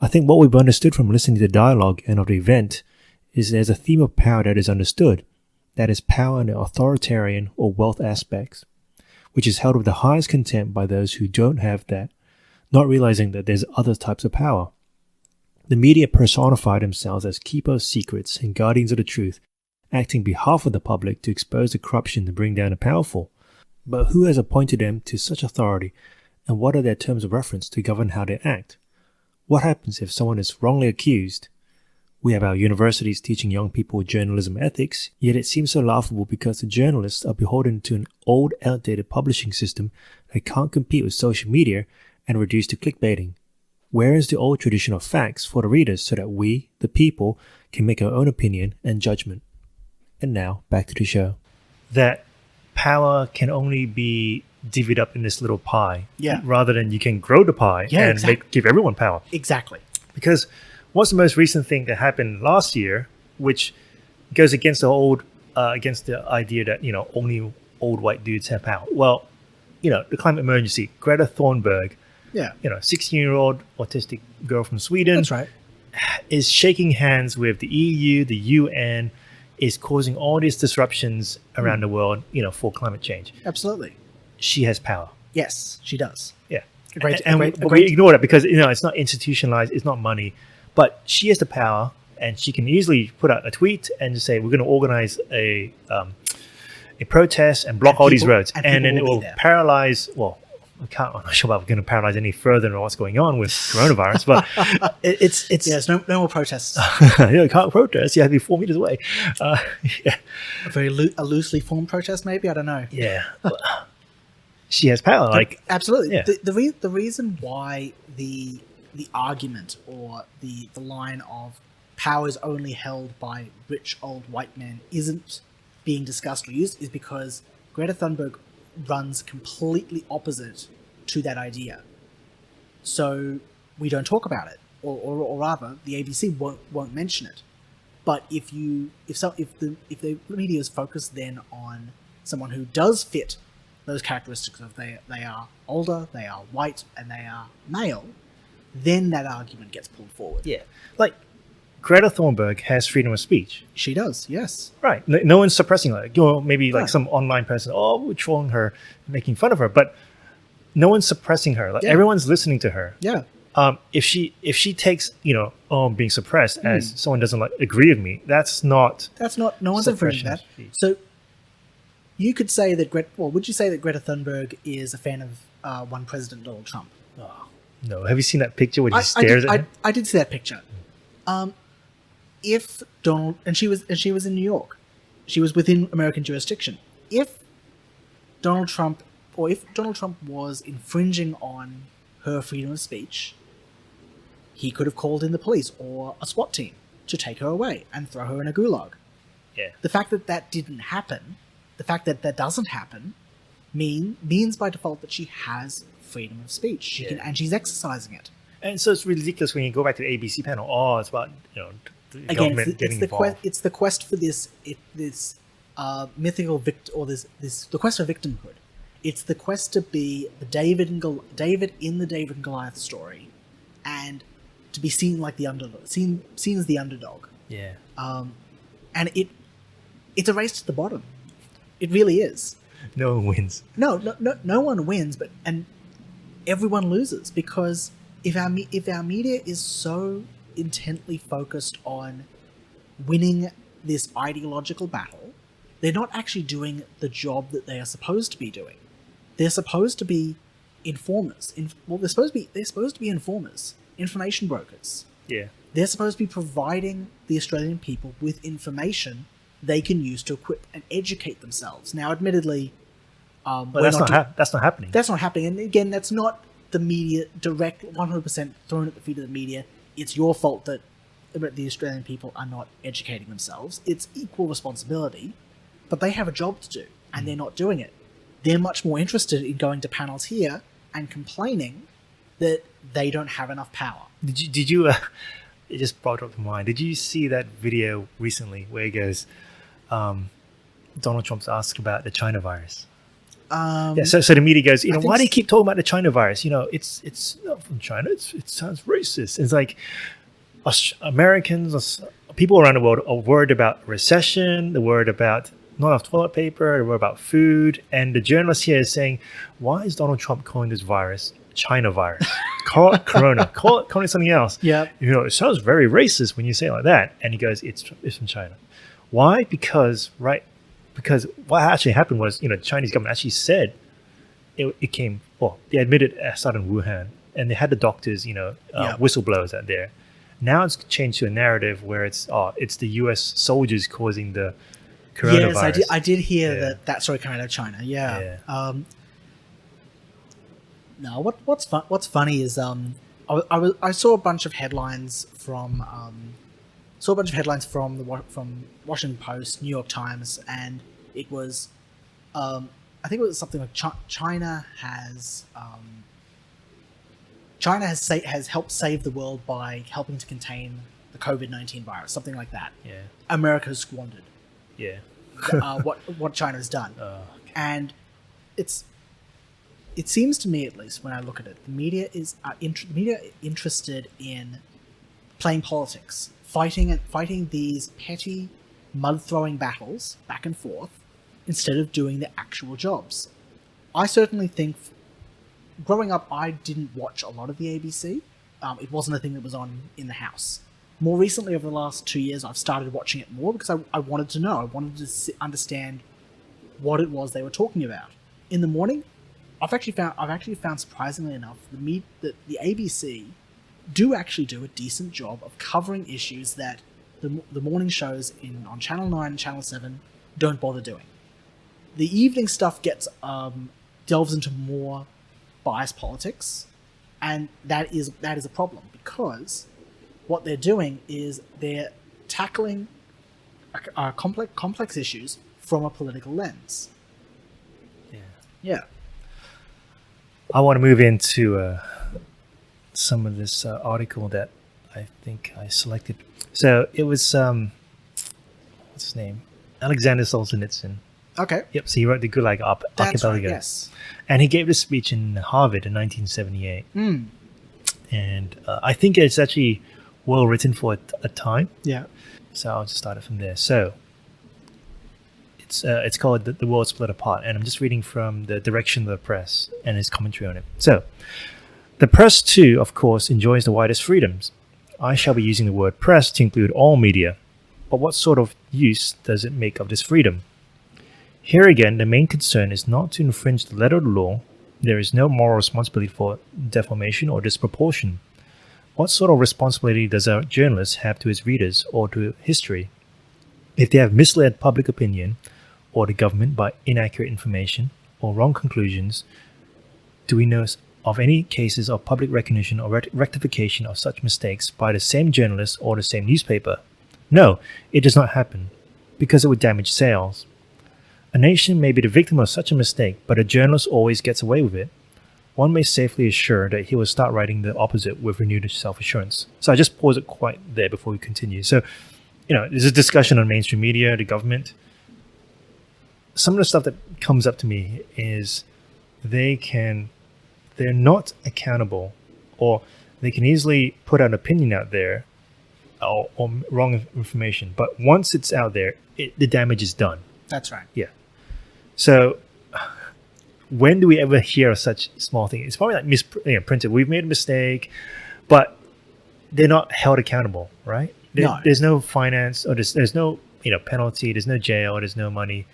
I think what we've understood from listening to the dialogue and of the event is there's a theme of power that is understood, that is power in the authoritarian or wealth aspects, which is held with the highest contempt by those who don't have that, not realizing that there's other types of power. The media personify themselves as keepers of secrets and guardians of the truth, acting on behalf of the public to expose the corruption and bring down the powerful. But who has appointed them to such authority, and what are their terms of reference to govern how they act? What happens if someone is wrongly accused? We have our universities teaching young people journalism ethics, yet it seems so laughable because the journalists are beholden to an old, outdated publishing system that can't compete with social media and reduced to clickbaiting. Where is the old tradition of facts for the readers so that we, the people, can make our own opinion and judgment? And now, back to the show. That power can only be divvied up in this little pie, rather than you can grow the pie and give everyone power. Exactly. Because what's the most recent thing that happened last year, which goes against the idea that, only old white dudes have power? Well, the climate emergency, Greta Thunberg, 16-year-old autistic girl from Sweden, that's right, is shaking hands with the EU, the UN, is causing all these disruptions around the world, for climate change. Absolutely. She has power. Yes, she does. Yeah. We ignore that because, it's not institutionalized, it's not money, but she has the power and she can easily put out a tweet and just say, we're going to organize a protest and block all these roads. And then it will paralyze, I'm not sure about we're going to paralyze any further than what's going on with coronavirus, but it's no more protests. You can't protest. You have to be 4 meters away. A very loosely formed protest, maybe. I don't know. Yeah, she has power. Absolutely. Yeah. The reason why the argument or the line of power is only held by rich old white men isn't being discussed or used is because Greta Thunberg runs completely opposite to that idea. So we don't talk about it, or rather, the ABC won't mention it. But if the media is focused then on someone who does fit those characteristics of they are older, they are white, and they are male, then that argument gets pulled forward. Yeah, like Greta Thunberg has freedom of speech. She does, yes. Right. No one's suppressing her. Maybe like some online person, we're trolling her, making fun of her, but no one's suppressing her. Like everyone's listening to her. Yeah. If she takes, I'm being suppressed as someone doesn't agree with me, that's not no one's infringing that. So you could say that would you say that Greta Thunberg is a fan of one President Donald Trump? Oh, no. Have you seen that picture where he stares at him? I did see that picture. If Donald and she was in New York, she was within American jurisdiction. If Donald Trump was infringing on her freedom of speech, he could have called in the police or a SWAT team to take her away and throw her in a gulag. Yeah. The fact that didn't happen, the fact that doesn't happen, means by default that she has freedom of speech. She can, and she's exercising it. And so it's ridiculous when you go back to the ABC panel. Oh, it's about the government getting involved. It's the quest for this mythical the quest for victimhood. It's the quest to be the David in the David and Goliath story, and to be seen like the underdog, seen as the underdog. Yeah. And it's a race to the bottom. It really is. No one wins. No one wins, and everyone loses, because if our media is so intently focused on winning this ideological battle, they're not actually doing the job that they are supposed to be doing. They're supposed to be informers. They're supposed to be informers, information brokers. Yeah. They're supposed to be providing the Australian people with information they can use to equip and educate themselves. Now, admittedly, that's not happening. That's not happening. And again, that's not the media direct 100% thrown at the feet of the media. It's your fault that the Australian people are not educating themselves. It's equal responsibility, but they have a job to do, and they're not doing it. They're much more interested in going to panels here and complaining that they don't have enough power. Did you it just brought up to mind. Did you see that video recently where he goes, Donald Trump's asked about the China virus? So the media goes, why do you keep talking about the China virus? It's not from China. It sounds racist. It's like Americans, people around the world are worried about recession. They're worried about not enough toilet paper. They're worried about food. And the journalist here is saying, why is Donald Trump calling this virus China virus? Call it Corona. Call it something else. Yeah. It sounds very racist when you say it like that. And he goes, it's from China. Why? Because what actually happened was, the Chinese government actually said it came, they admitted it started in Wuhan, and they had the doctors, whistleblowers out there. Now it's changed to a narrative where it's the U.S. soldiers causing the coronavirus. Yes, I did hear that story coming out of China. Yeah. No, what's funny is I saw a bunch of headlines from from Washington Post, New York Times, and it was I think it was something like China has helped save the world by helping to contain the COVID-19 virus, something like that. Yeah. America's squandered. Yeah. what China has done, Okay. and it seems to me, at least when I look at it, the media is interested in playing politics, fighting these petty mud throwing battles back and forth, instead of doing the actual jobs. I certainly think, growing up, I didn't watch a lot of the ABC. It wasn't a thing that was on in the house. More recently, over the last 2 years, I've started watching it more because I wanted to know. I wanted to understand what it was they were talking about. In the morning, I've actually found surprisingly enough, the ABC do actually do a decent job of covering issues that the morning shows on Channel 9 and Channel 7 don't bother doing. The evening stuff delves into more biased politics, and that is a problem, because what they're doing is they're tackling complex issues from a political lens. Yeah. I want to move into some of this article that I think I selected. So it was what's his name? Alexander Solzhenitsyn. Okay. Yep. So he wrote the Gulag That's Archipelago. right, yes. And he gave this speech in Harvard in 1978. And I think it's actually well written for a time. Yeah. So I'll just start it from there. So it's called The World Split Apart, and I'm just reading from the direction of the press and his commentary on it. So, the press too, of course, enjoys the widest freedoms. I shall be using the word press to include all media, but what sort of use does it make of this freedom? Here again, the main concern is not to infringe the letter of the law. There is no moral responsibility for defamation or disproportion. What sort of responsibility does a journalist have to his readers or to history? If they have misled public opinion or the government by inaccurate information or wrong conclusions, do we know of any cases of public recognition or rectification of such mistakes by the same journalist or the same newspaper? No, it does not happen, because it would damage sales. A nation may be the victim of such a mistake, but a journalist always gets away with it. One may safely assure that he will start writing the opposite with renewed self-assurance. So I just pause it quite there before we continue. So, there's a discussion on mainstream media, the government. Some of the stuff that comes up to me is they're not accountable, or they can easily put an opinion out there or wrong information. But once it's out there, the damage is done. That's right. Yeah. So when do we ever hear of such small thing? It's probably like printed. We've made a mistake, but they're not held accountable, right? No. There's no finance, or there's no penalty. There's no jail. There's no money.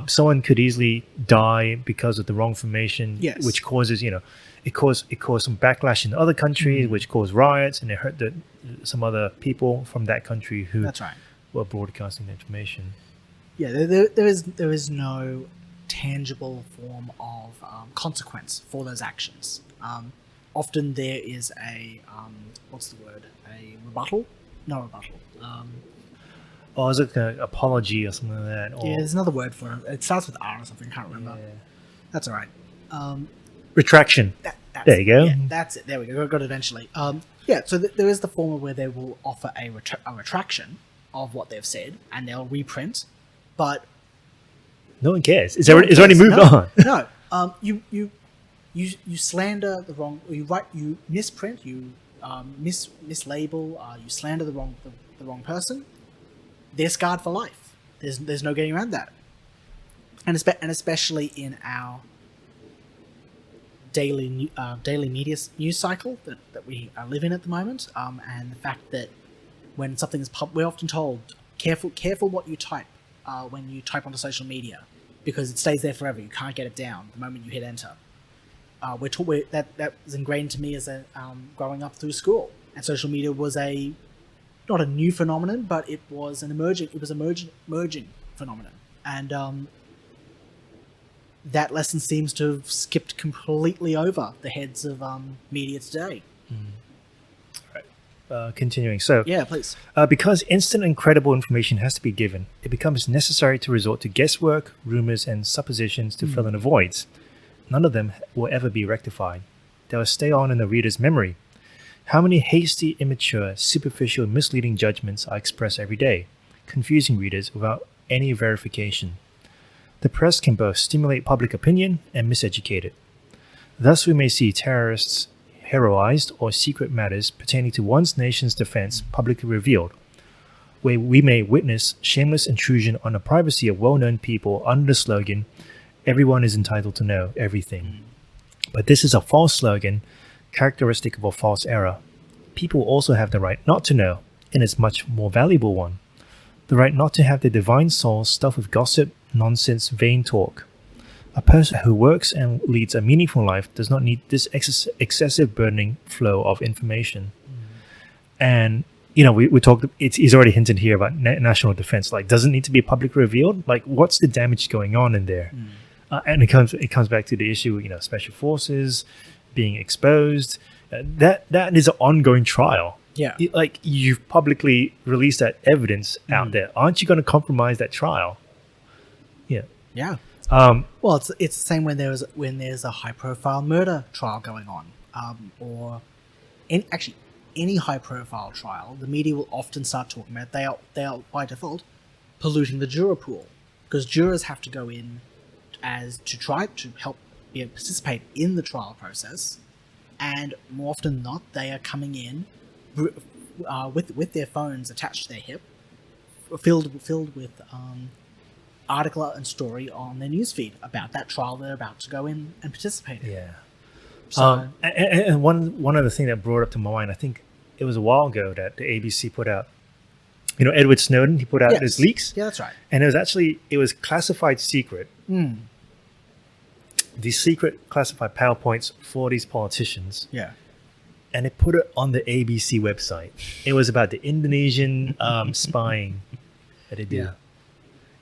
Someone could easily die because of the wrong information, yes, which causes it caused some backlash in other countries, which caused riots, and it hurt some other people from that country who That's right. were broadcasting the information. Yeah, there is no tangible form of consequence for those actions. Often there is a what's the word? A rebuttal? No rebuttal. Or is it an apology or something like that? Or, Yeah, there's another word for it. It starts with R or something. I can't remember. Yeah. That's all right. Retraction. There you go. Yeah, that's it. There we go. Got it eventually. Yeah, so there is the form where they will offer a retraction of what they've said, and they'll reprint. But no one cares. It's already moved on. No. You slander the wrong. You misprint. You mislabel. You slander the wrong person. They're scarred for life. There's no getting around that. And especially in our daily media news cycle that we live in at the moment, and the fact that when something is we're often told careful what you type when you type onto social media, because it stays there forever. You can't get it down the moment you hit enter. that was ingrained to me as a growing up through school, and social media was not a new phenomenon, but it was emerging phenomenon, and that lesson seems to have skipped completely over the heads of media today. Continuing. So, Yeah, please. because instant and credible information has to be given, it becomes necessary to resort to guesswork, rumors, and suppositions to fill in the voids. None of them will ever be rectified. They will stay on in the reader's memory. How many hasty, immature, superficial, misleading judgments are expressed every day, confusing readers without any verification. The press can both stimulate public opinion and miseducate it. Thus, we may see terrorists heroized or secret matters pertaining to one's nation's defense publicly revealed, where we may witness shameless intrusion on the privacy of well-known people under the slogan, "Everyone is entitled to know everything." But this is a false slogan, characteristic of a false era. People also have the right not to know, and it's a much more valuable one. The right not to have their divine soul stuffed with gossip, nonsense, vain talk. A person who works and leads a meaningful life does not need this excessive burdening flow of information. And, we talked, he's already hinted here about national defense. Like, does it need to be publicly revealed? Like, what's the damage going on in there? And it comes back to the issue, special forces being exposed. That is an ongoing trial. Yeah. Like, you've publicly released that evidence out there. Aren't you going to compromise that trial? Yeah. Yeah. Well, it's the same when there's a high-profile murder trial going on, or any high-profile trial. The media will often start talking about they are by default polluting the juror pool, because jurors have to go in to try to help participate in the trial process, and more often than not, they are coming in with their phones attached to their hip, filled with article and story on their newsfeed about that trial they're about to go in and participate in. Yeah. So, and one other thing that brought up to my mind, I think it was a while ago that the ABC put out, Edward Snowden, he put out his leaks. Yeah, that's right. And it was classified secret. These secret classified PowerPoints for these politicians. Yeah. And they put it on the ABC website. It was about the Indonesian spying that they did. Yeah.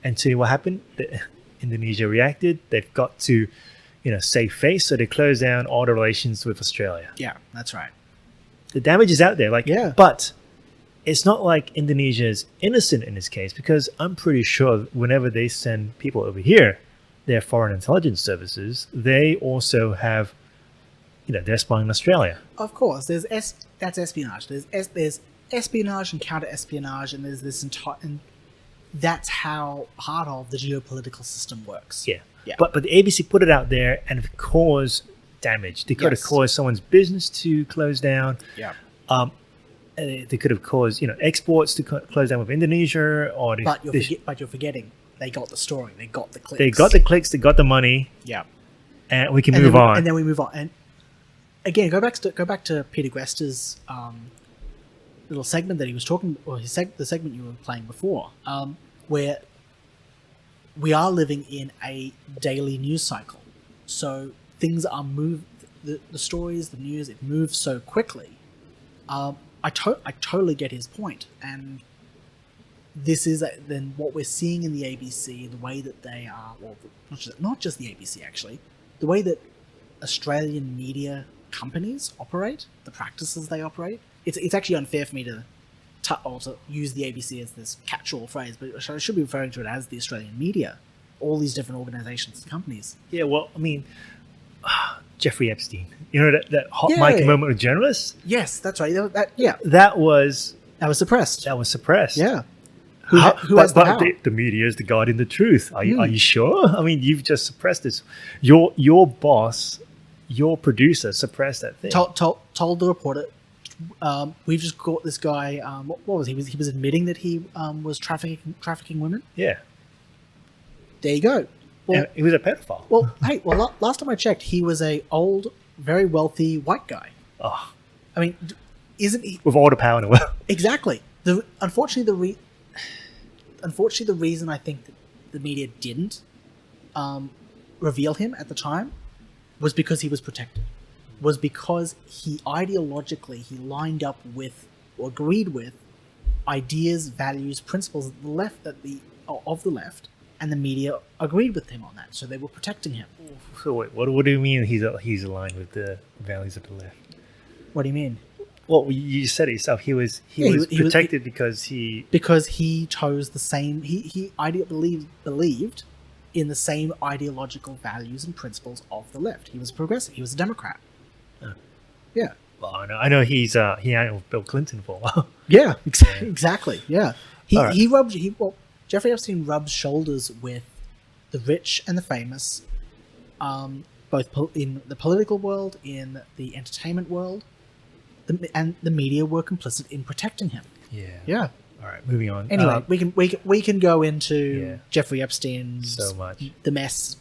And so what happened? Indonesia reacted. They've got to, save face. So they closed down all the relations with Australia. Yeah, that's right. The damage is out there. Yeah. But it's not like Indonesia is innocent in this case, because I'm pretty sure whenever they send people over here, their foreign intelligence services, they also have, they're spying on Australia. Of course, that's espionage. There's espionage and counter-espionage, and there's this entire... And that's how part of the geopolitical system works. Yeah. But the ABC put it out there and it caused damage. They could have caused someone's business to close down. Yeah. They could have caused, exports to close down with Indonesia. But you're forgetting, they got the story. They got the clicks. They got the clicks. They got the money. Yeah. And we can move on. And then we move on. And again, go back to Peter Guesta's little segment that he was talking, or the segment you were playing before, where we are living in a daily news cycle. So things are moved, the stories, the news, it moves so quickly. I totally get his point. And this is then what we're seeing in the ABC, the way that they are, well, not just the ABC actually, the way that Australian media companies operate, the practices they operate. It's actually unfair for me to use the ABC as this catch-all phrase, but I should be referring to it as the Australian media, all these different organisations and companies. Yeah, well, I mean, Jeffrey Epstein, that hot mic moment with journalists? Yes, that's right. That was suppressed. Yeah. Who has the power? The media is the guardian of the truth. Are you sure? I mean, you've just suppressed this. Your boss, your producer suppressed that thing. Told the reporter, we've just caught this guy. What was he? He was admitting that he was trafficking women. Yeah. There you go. Well, and he was a pedophile. Well, hey, last time I checked, he was a old, very wealthy white guy. Oh. I mean, isn't he? With all the power in the world. Exactly. Unfortunately, the reason I think that the media didn't reveal him at the time was because he was protected. Was because he ideologically he lined up with or agreed with ideas, values, principles of the left, and the media agreed with him on that, so they were protecting him. So wait, what do you mean he's aligned with the values of the left? What do you mean? Well, you said it yourself. He was protected because he chose the same. He believed in the same ideological values and principles of the left. He was progressive. He was a Democrat. Yeah. Well, I know he hung with Bill Clinton for a while. Yeah, exactly. Yeah. Jeffrey Epstein rubs shoulders with the rich and the famous, both in the political world, in the entertainment world, and the media were complicit in protecting him. Yeah. Yeah. All right, moving on. Anyway, we can go into Jeffrey Epstein's so much the mess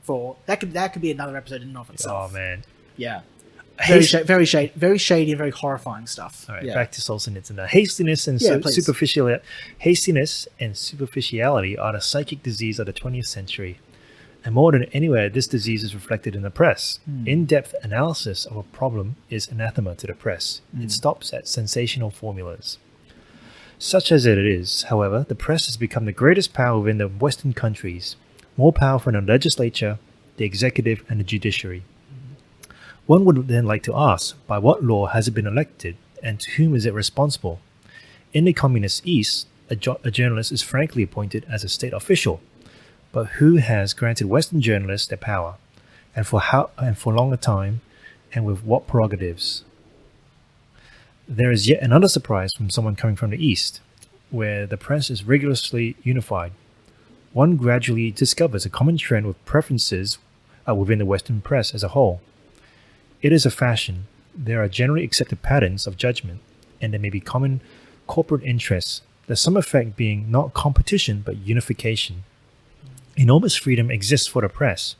for that could be another episode in and of itself. Oh man. Yeah. Very shady and very horrifying stuff. All right, back to Solzhenitsyn. Hastiness and superficiality are the psychic disease of the 20th century. And more than anywhere, this disease is reflected in the press. In-depth analysis of a problem is anathema to the press. It stops at sensational formulas. Such as it is, however, the press has become the greatest power within the Western countries, more powerful than the legislature, the executive, and the judiciary. One would then like to ask, by what law has it been elected, and to whom is it responsible? In the communist East, a journalist is frankly appointed as a state official, but who has granted Western journalists their power, and for long a time, and with what prerogatives? There is yet another surprise from someone coming from the East, where the press is rigorously unified. One gradually discovers a common trend with preferences within the Western press as a whole. It is a fashion. There are generally accepted patterns of judgment, and there may be common corporate interests, the sum effect being not competition but unification. Enormous freedom exists for the press,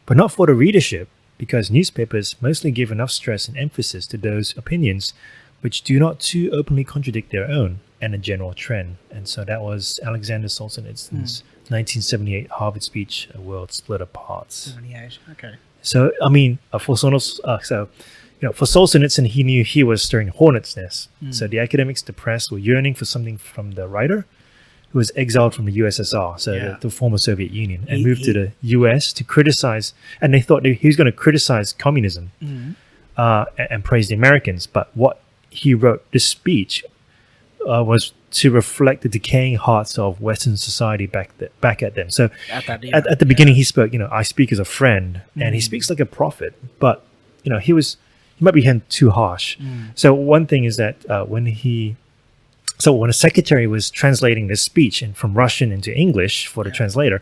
but not for the readership, because newspapers mostly give enough stress and emphasis to those opinions which do not too openly contradict their own and a general trend. And so that was Alexander Solzhenitsyn's 1978 Harvard speech, A World Split Apart. 78, okay. So, I mean, for Solzhenitsyn, he knew he was stirring a hornet's nest. So the academics, the press, were yearning for something from the writer, who was exiled from the USSR, so the former Soviet Union, and moved to the US to criticize, and they thought he was going to criticize communism and praise the Americans. But what he wrote, this speech, was to reflect the decaying hearts of Western society back at them. So at the beginning, he spoke, I speak as a friend, and he speaks like a prophet, but, he might be too harsh. So one thing is that when a secretary was translating this speech from Russian into English for the translator,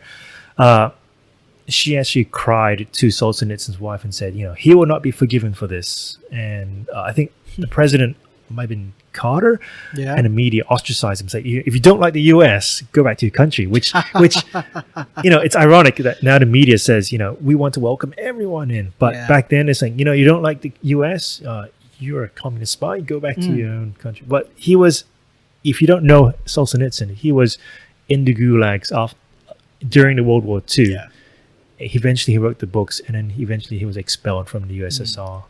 she actually cried to Solzhenitsyn's wife and said, he will not be forgiven for this. And I think the president might have been Carter, and the media ostracized him, say, if you don't like the US, go back to your country, which it's ironic that now the media says, we want to welcome everyone in, but back then they're saying, you don't like the US, you're a communist spy, go back to your own country. But he was, if you don't know Solzhenitsyn, he was in the gulags during the World War II. Eventually he wrote the books, and then eventually he was expelled from the USSR.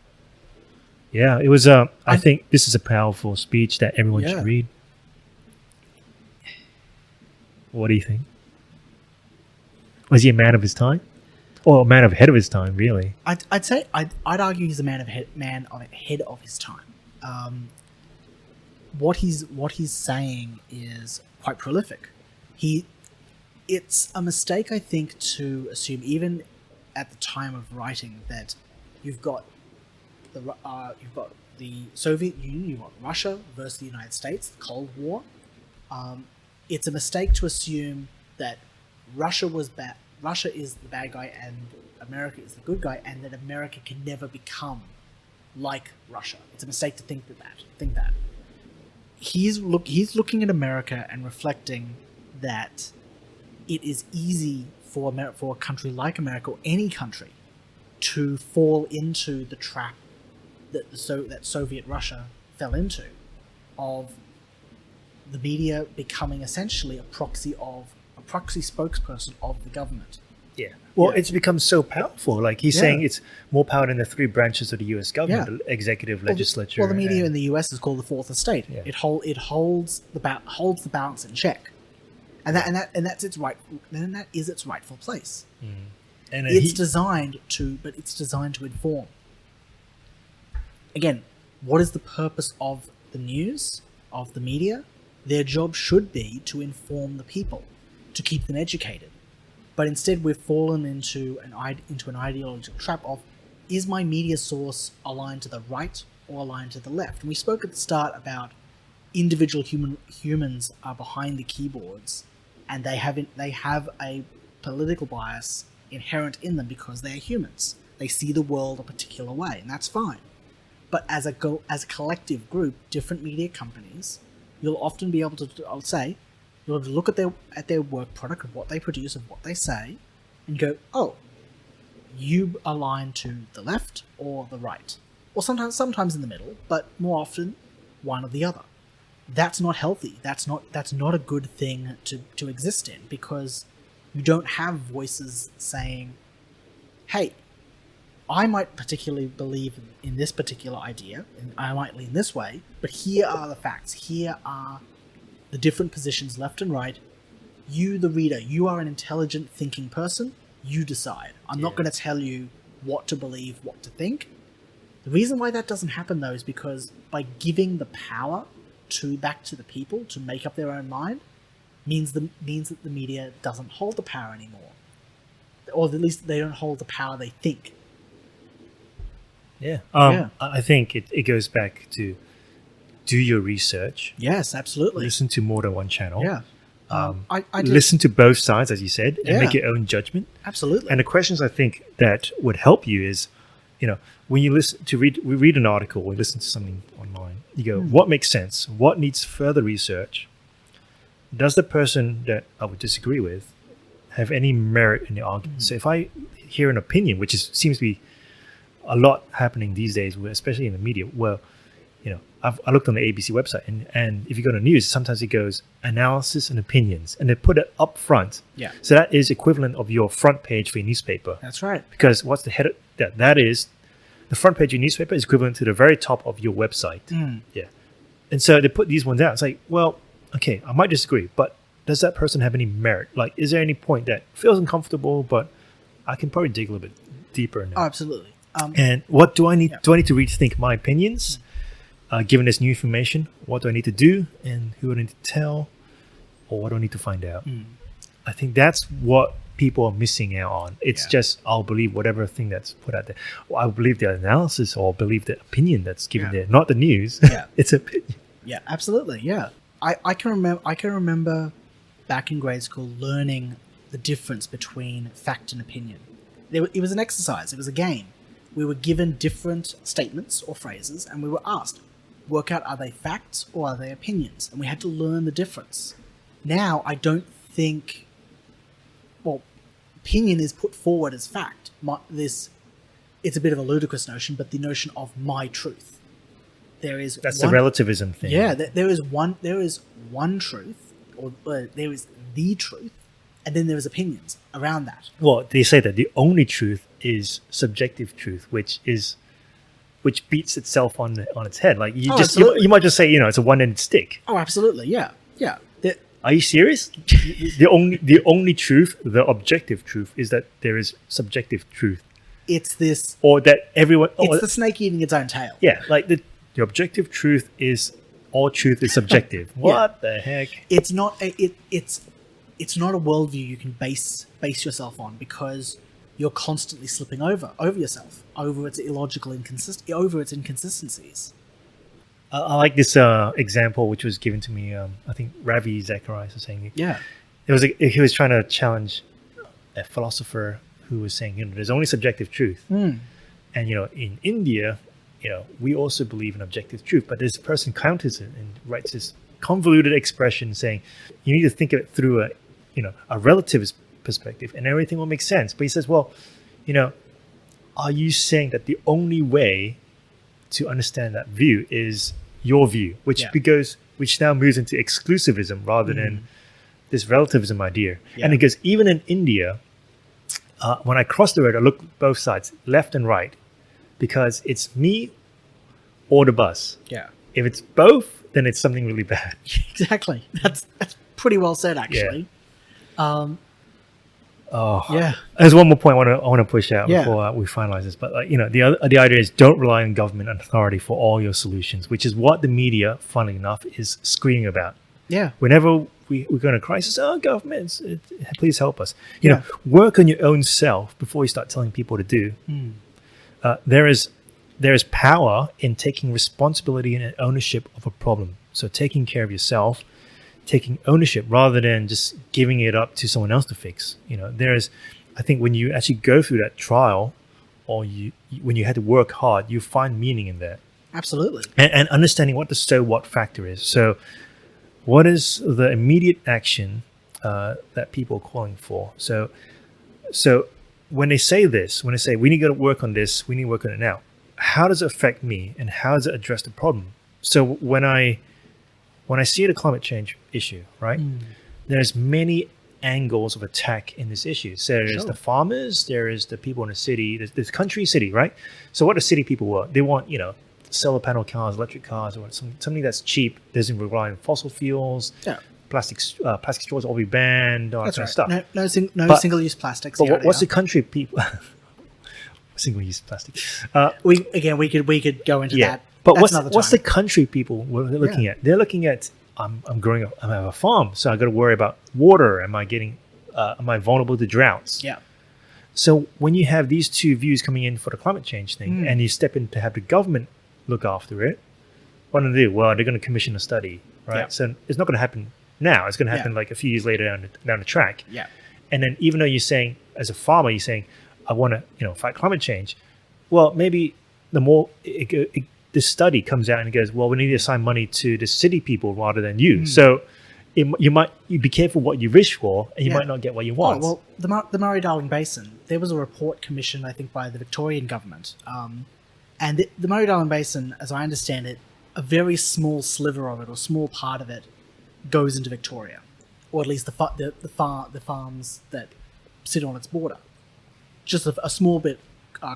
Yeah, it was. I think this is a powerful speech that everyone should read. What do you think? Was he a man of his time, or a man ahead of his time? Really, I'd say I'd argue he's a man ahead of his time. What he's saying is quite prolific. It's a mistake, I think, to assume, even at the time of writing, that you've got the Soviet Union, you've got Russia versus the United States, the Cold War. It's a mistake to assume that Russia is the bad guy and America is the good guy, and that America can never become like Russia. It's a mistake to think that. He's looking at America and reflecting that it is easy for a country like America, or any country, to fall into the trap that Soviet Russia fell into, of the media becoming essentially a proxy spokesperson of the government. Yeah. Well, Yeah. it's become so powerful. Like he's Yeah. saying it's more power than the three branches of the U.S. government, Yeah. the executive, Well, the- legislature. Well, the media and- in the US is called the Fourth Estate. Yeah. It holds the balance in check, and that's its right. Then that is its rightful place. and It's designed to inform. Again, what is the purpose of the news, of the media? Their job should be to inform the people, to keep them educated. But instead, we've fallen into an ideological trap of, is my media source aligned to the right or aligned to the left? And we spoke at the start about individual humans are behind the keyboards, and they have a political bias inherent in them because they are humans. They see the world a particular way, and that's fine. But as a collective group, different media companies, you'll often be able to, I'll say, you'll have to look at their work product of what they produce, of what they say, and go, oh, you align to the left or the right, or sometimes in the middle, but more often one or the other. That's not healthy. That's not a good thing to exist in, because you don't have voices saying, hey, I might particularly believe in this particular idea, and I might lean this way, but here are the facts. Here are the different positions left and right. You, the reader, you are an intelligent thinking person. You decide. I'm not going to tell you what to believe, what to think. The reason why that doesn't happen, though, is because by giving the power back to the people to make up their own mind, means that the media doesn't hold the power anymore, or at least they don't hold the power they think. Yeah. Yeah. I think it goes back to do your research. Yes, absolutely. Listen to more than one channel. Yeah. I do. Listen to both sides, as you said, and Yeah. make your own judgment. Absolutely. And the questions I think that would help you is, when you we read an article, we listen to something online, you go, what makes sense? What needs further research? Does the person that I would disagree with have any merit in the argument? So if I hear an opinion, which seems to be a lot happening these days, especially in the media, I looked on the ABC website, and if you go to news, sometimes it goes analysis and opinions, and they put it up front. Yeah. So that is equivalent of your front page for your newspaper. That's right. Because what's the header? That is the front page of your newspaper is equivalent to the very top of your website. Yeah. And so they put these ones out. It's like, well, okay, I might disagree, but does that person have any merit? Like, is there any point that feels uncomfortable, but I can probably dig a little bit deeper in it? Oh, absolutely. And what do I need? Do I need to rethink my opinions? Given this new information, what do I need to do, and who do I need to tell, or what do I need to find out? I think that's what people are missing out on. It's just, I'll believe whatever thing that's put out there. Well, I'll believe the analysis, or believe the opinion that's given there, not the news. Yeah. It's opinion. Yeah, absolutely. Yeah, I can remember back in grade school learning the difference between fact and opinion. It was an exercise. It was a game. We were given different statements or phrases, and we were asked, work out, are they facts or are they opinions? And we had to learn the difference. Now, I don't think, opinion is put forward as fact. It's a bit of a ludicrous notion, but the notion of my truth. That's the relativism thing. Yeah, there is one truth, or there is the truth, and then there is opinions around that. Well, they say that the only truth is subjective truth, which beats itself on its head. Like you might just say, it's a one-ended stick. Oh, absolutely, yeah. Are you serious? the only truth, the objective truth, is that there is subjective truth. It's this, or that everyone. It's the snake eating its own tail. Yeah, like the objective truth is all truth is subjective. What the heck? It's not it's not a worldview you can base yourself on, because you're constantly slipping over yourself, over its illogical over its inconsistencies. I like this example, which was given to me. I think Ravi Zacharias was saying. Yeah, he was trying to challenge a philosopher who was saying, there's only subjective truth, and in India, we also believe in objective truth, but this person counters it and writes this convoluted expression saying you need to think of it through a relativist perspective, and everything will make sense. But he says, well, are you saying that the only way to understand that view is your view, which now moves into exclusivism rather than this relativism idea? And it goes, even in India, when I cross the road, I look both sides, left and right, because it's me or the bus. Yeah. If it's both, then it's something really bad. Exactly. That's pretty well said, actually. Yeah. There's one more point I want to push out Yeah. before we finalize this. But the idea is don't rely on government and authority for all your solutions, which is what the media, funnily enough, is screaming about. Yeah. Whenever we go in a crisis, governments, please help us. You Yeah. know, work on your own self before you start telling people to do. There is power in taking responsibility and ownership of a problem. So taking care of yourself, taking ownership rather than just giving it up to someone else to fix. I think when you actually go through that trial, or when you had to work hard, you find meaning in that. Absolutely. And understanding what the so what factor is. So what is the immediate action that people are calling for? So when they say this, when they say we need to work on this, we need to work on it now, how does it affect me and how does it address the problem? So when I see the climate change issue, right, there's many angles of attack in this issue. So there's the farmers, there is the people in the city, there's country, city, right? So what do city people want? They want, solar panel cars, electric cars, or something that's cheap, doesn't rely on fossil fuels. Yeah. Plastic straws will be banned, all that That's kind right. of stuff. No single-use plastics. But what's the country people? Single-use plastic. We could go into that. But That's what's the country people we're looking at? They're looking at I'm growing up. I have a farm, so I got to worry about water. Am I vulnerable to droughts? Yeah. So when you have these two views coming in for the climate change thing, and you step in to have the government look after it, what do they do? Well, they're going to commission a study, right? Yeah. So it's not going to happen now. It's going to happen like a few years later down the track. Yeah. And then even though you're saying, as a farmer, you're saying, I want to fight climate change. Well, maybe the more this study comes out and it goes, well, we need to assign money to the city people rather than you. So you be careful what you wish for, and you might not get what you want. Oh, well, the Murray-Darling Basin, there was a report commissioned, I think, by the Victorian government. And the Murray-Darling Basin, as I understand it, a very small sliver of it, or small part of it, goes into Victoria. Or at least the farms that sit on its border. Just a small bit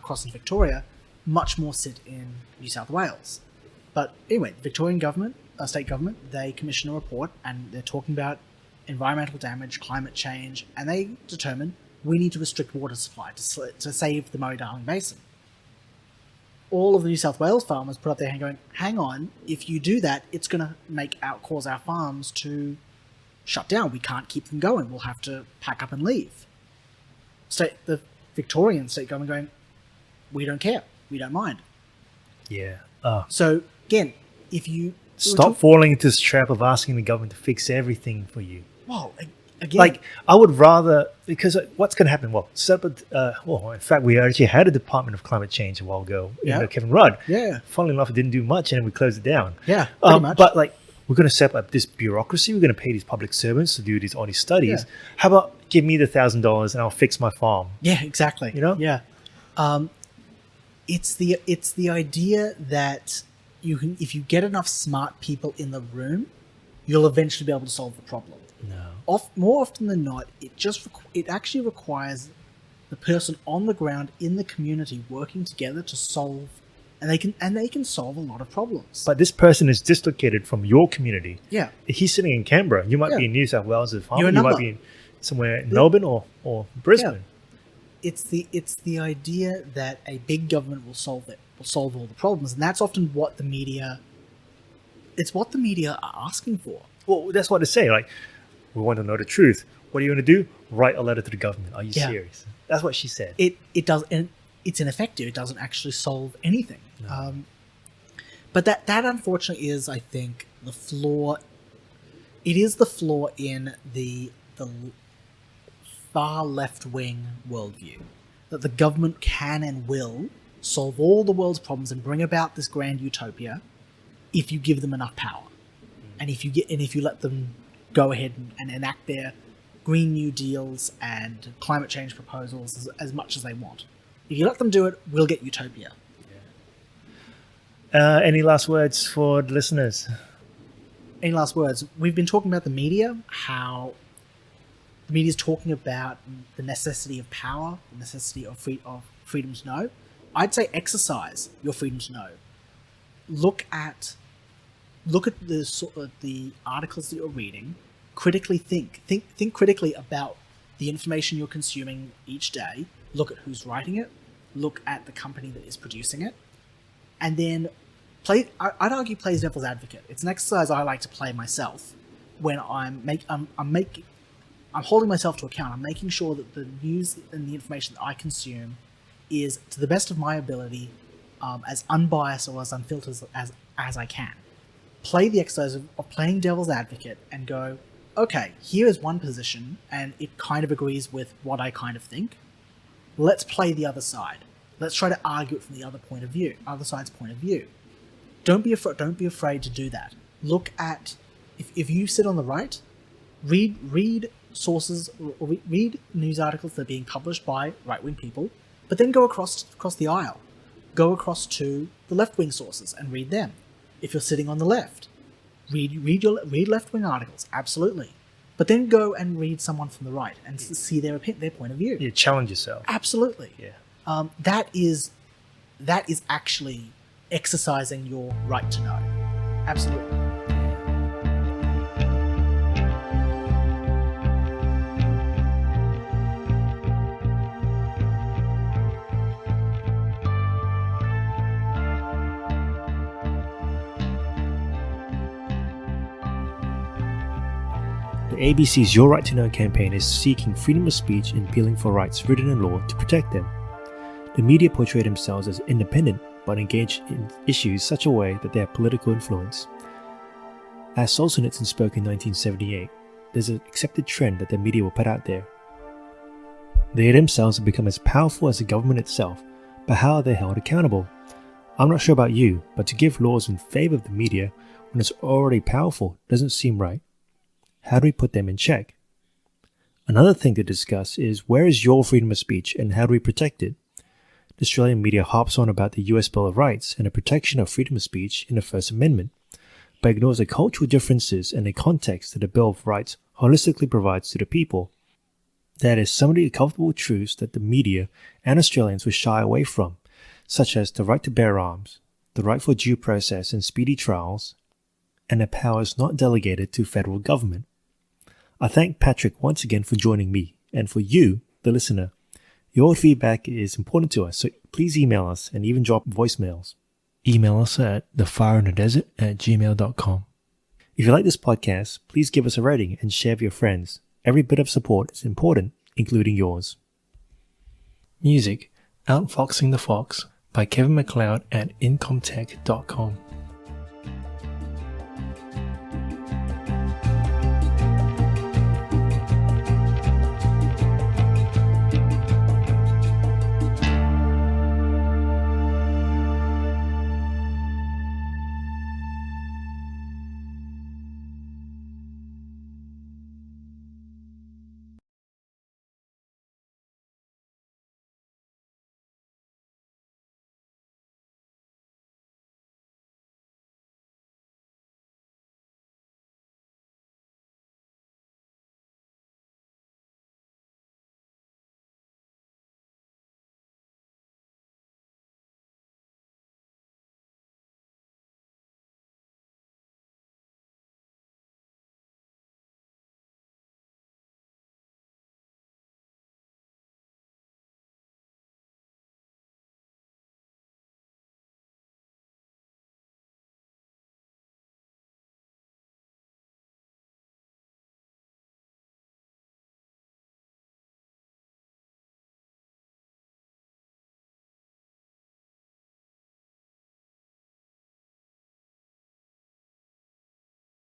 crossing Victoria, much more sit in New South Wales. But anyway, the Victorian government, state government, they commission a report and they're talking about environmental damage, climate change, and they determine we need to restrict water supply to save the Murray-Darling Basin. All of the New South Wales farmers put up their hand going, hang on, if you do that, it's going to cause our farms to shut down. We can't keep them going. We'll have to pack up and leave. The Victorian state government going, we don't care. We don't mind. Yeah. So, again, if you... Stop falling into this trap of asking the government to fix everything for you. Well, again... I would rather... Because what's going to happen? Well, in fact, we actually had a Department of Climate Change a while ago. Kevin Rudd. Yeah. Funnily enough, it didn't do much, and then we closed it down. Yeah, pretty much. But, we're going to set up this bureaucracy. We're going to pay these public servants to do all these studies. Yeah. How about give me the $1,000 and I'll fix my farm? Yeah, exactly. Yeah. It's the idea that if you get enough smart people in the room, you'll eventually be able to solve the problem. No. More often than not, it actually requires the person on the ground in the community working together to solve, and they can solve a lot of problems. But this person is dislocated from your community. Yeah. He's sitting in Canberra. You might be in New South Wales as a farmer. You might be somewhere in Melbourne or Brisbane. Yeah. It's the idea that a big government will solve all the problems, and that's often what the media. It's what the media are asking for. Well, that's what they say. We want to know the truth. What are you going to do? Write a letter to the government. Are you serious? That's what she said. It does, and it's ineffective. It doesn't actually solve anything. No. But that unfortunately is, I think, the flaw. It is the flaw in the far left-wing worldview, that the government can and will solve all the world's problems and bring about this grand utopia if you give them enough power, and if you let them go ahead and enact their Green New Deals and climate change proposals as much as they want. If you let them do it, we'll get utopia. Any last words for the listeners? Any last words? We've been talking about the media, how the media is talking about the necessity of power, the necessity of freedom to know, I'd say exercise your freedom to know. Look at the articles that you're reading. Critically think critically about the information you're consuming each day. Look at who's writing it. Look at the company that is producing it, and then play. I'd argue play as devil's advocate. It's an exercise I like to play myself when I'm holding myself to account. I'm making sure that the news and the information that I consume is, to the best of my ability, as unbiased or as unfiltered as I can. Play the exercise of playing devil's advocate and go, okay, here is one position and it kind of agrees with what I kind of think. Let's play the other side. Let's try to argue it from the other side's point of view. Don't be afraid to do that. Look at, if you sit on the right, read sources or read news articles that are being published by right-wing people, but then go across the aisle. Go across to the left-wing sources and read them. If you're sitting on the left, read left-wing articles, absolutely. But then go and read someone from the right and see their point of view. Yeah, challenge yourself. Absolutely. Yeah. That is actually exercising your right to know. Absolutely. The ABC's Your Right to Know campaign is seeking freedom of speech and appealing for rights written in law to protect them. The media portray themselves as independent but engage in issues such a way that they have political influence. As Solzhenitsyn spoke in 1978, there's an accepted trend that the media will put out there. They themselves have become as powerful as the government itself, but how are they held accountable? I'm not sure about you, but to give laws in favor of the media when it's already powerful doesn't seem right. How do we put them in check? Another thing to discuss is, where is your freedom of speech and how do we protect it? The Australian media harps on about the US Bill of Rights and the protection of freedom of speech in the First Amendment, but ignores the cultural differences and the context that the Bill of Rights holistically provides to the people. That is some of the uncomfortable truths that the media and Australians will shy away from, such as the right to bear arms, the right for due process and speedy trials, and the powers not delegated to federal government. I thank Patrick once again for joining me, and for you, the listener. Your feedback is important to us, so please email us and even drop voicemails. Email us at thefireindthedesert@gmail.com. If you like this podcast, please give us a rating and share with your friends. Every bit of support is important, including yours. Music, Outfoxing the Fox by Kevin MacLeod at incomtech.com.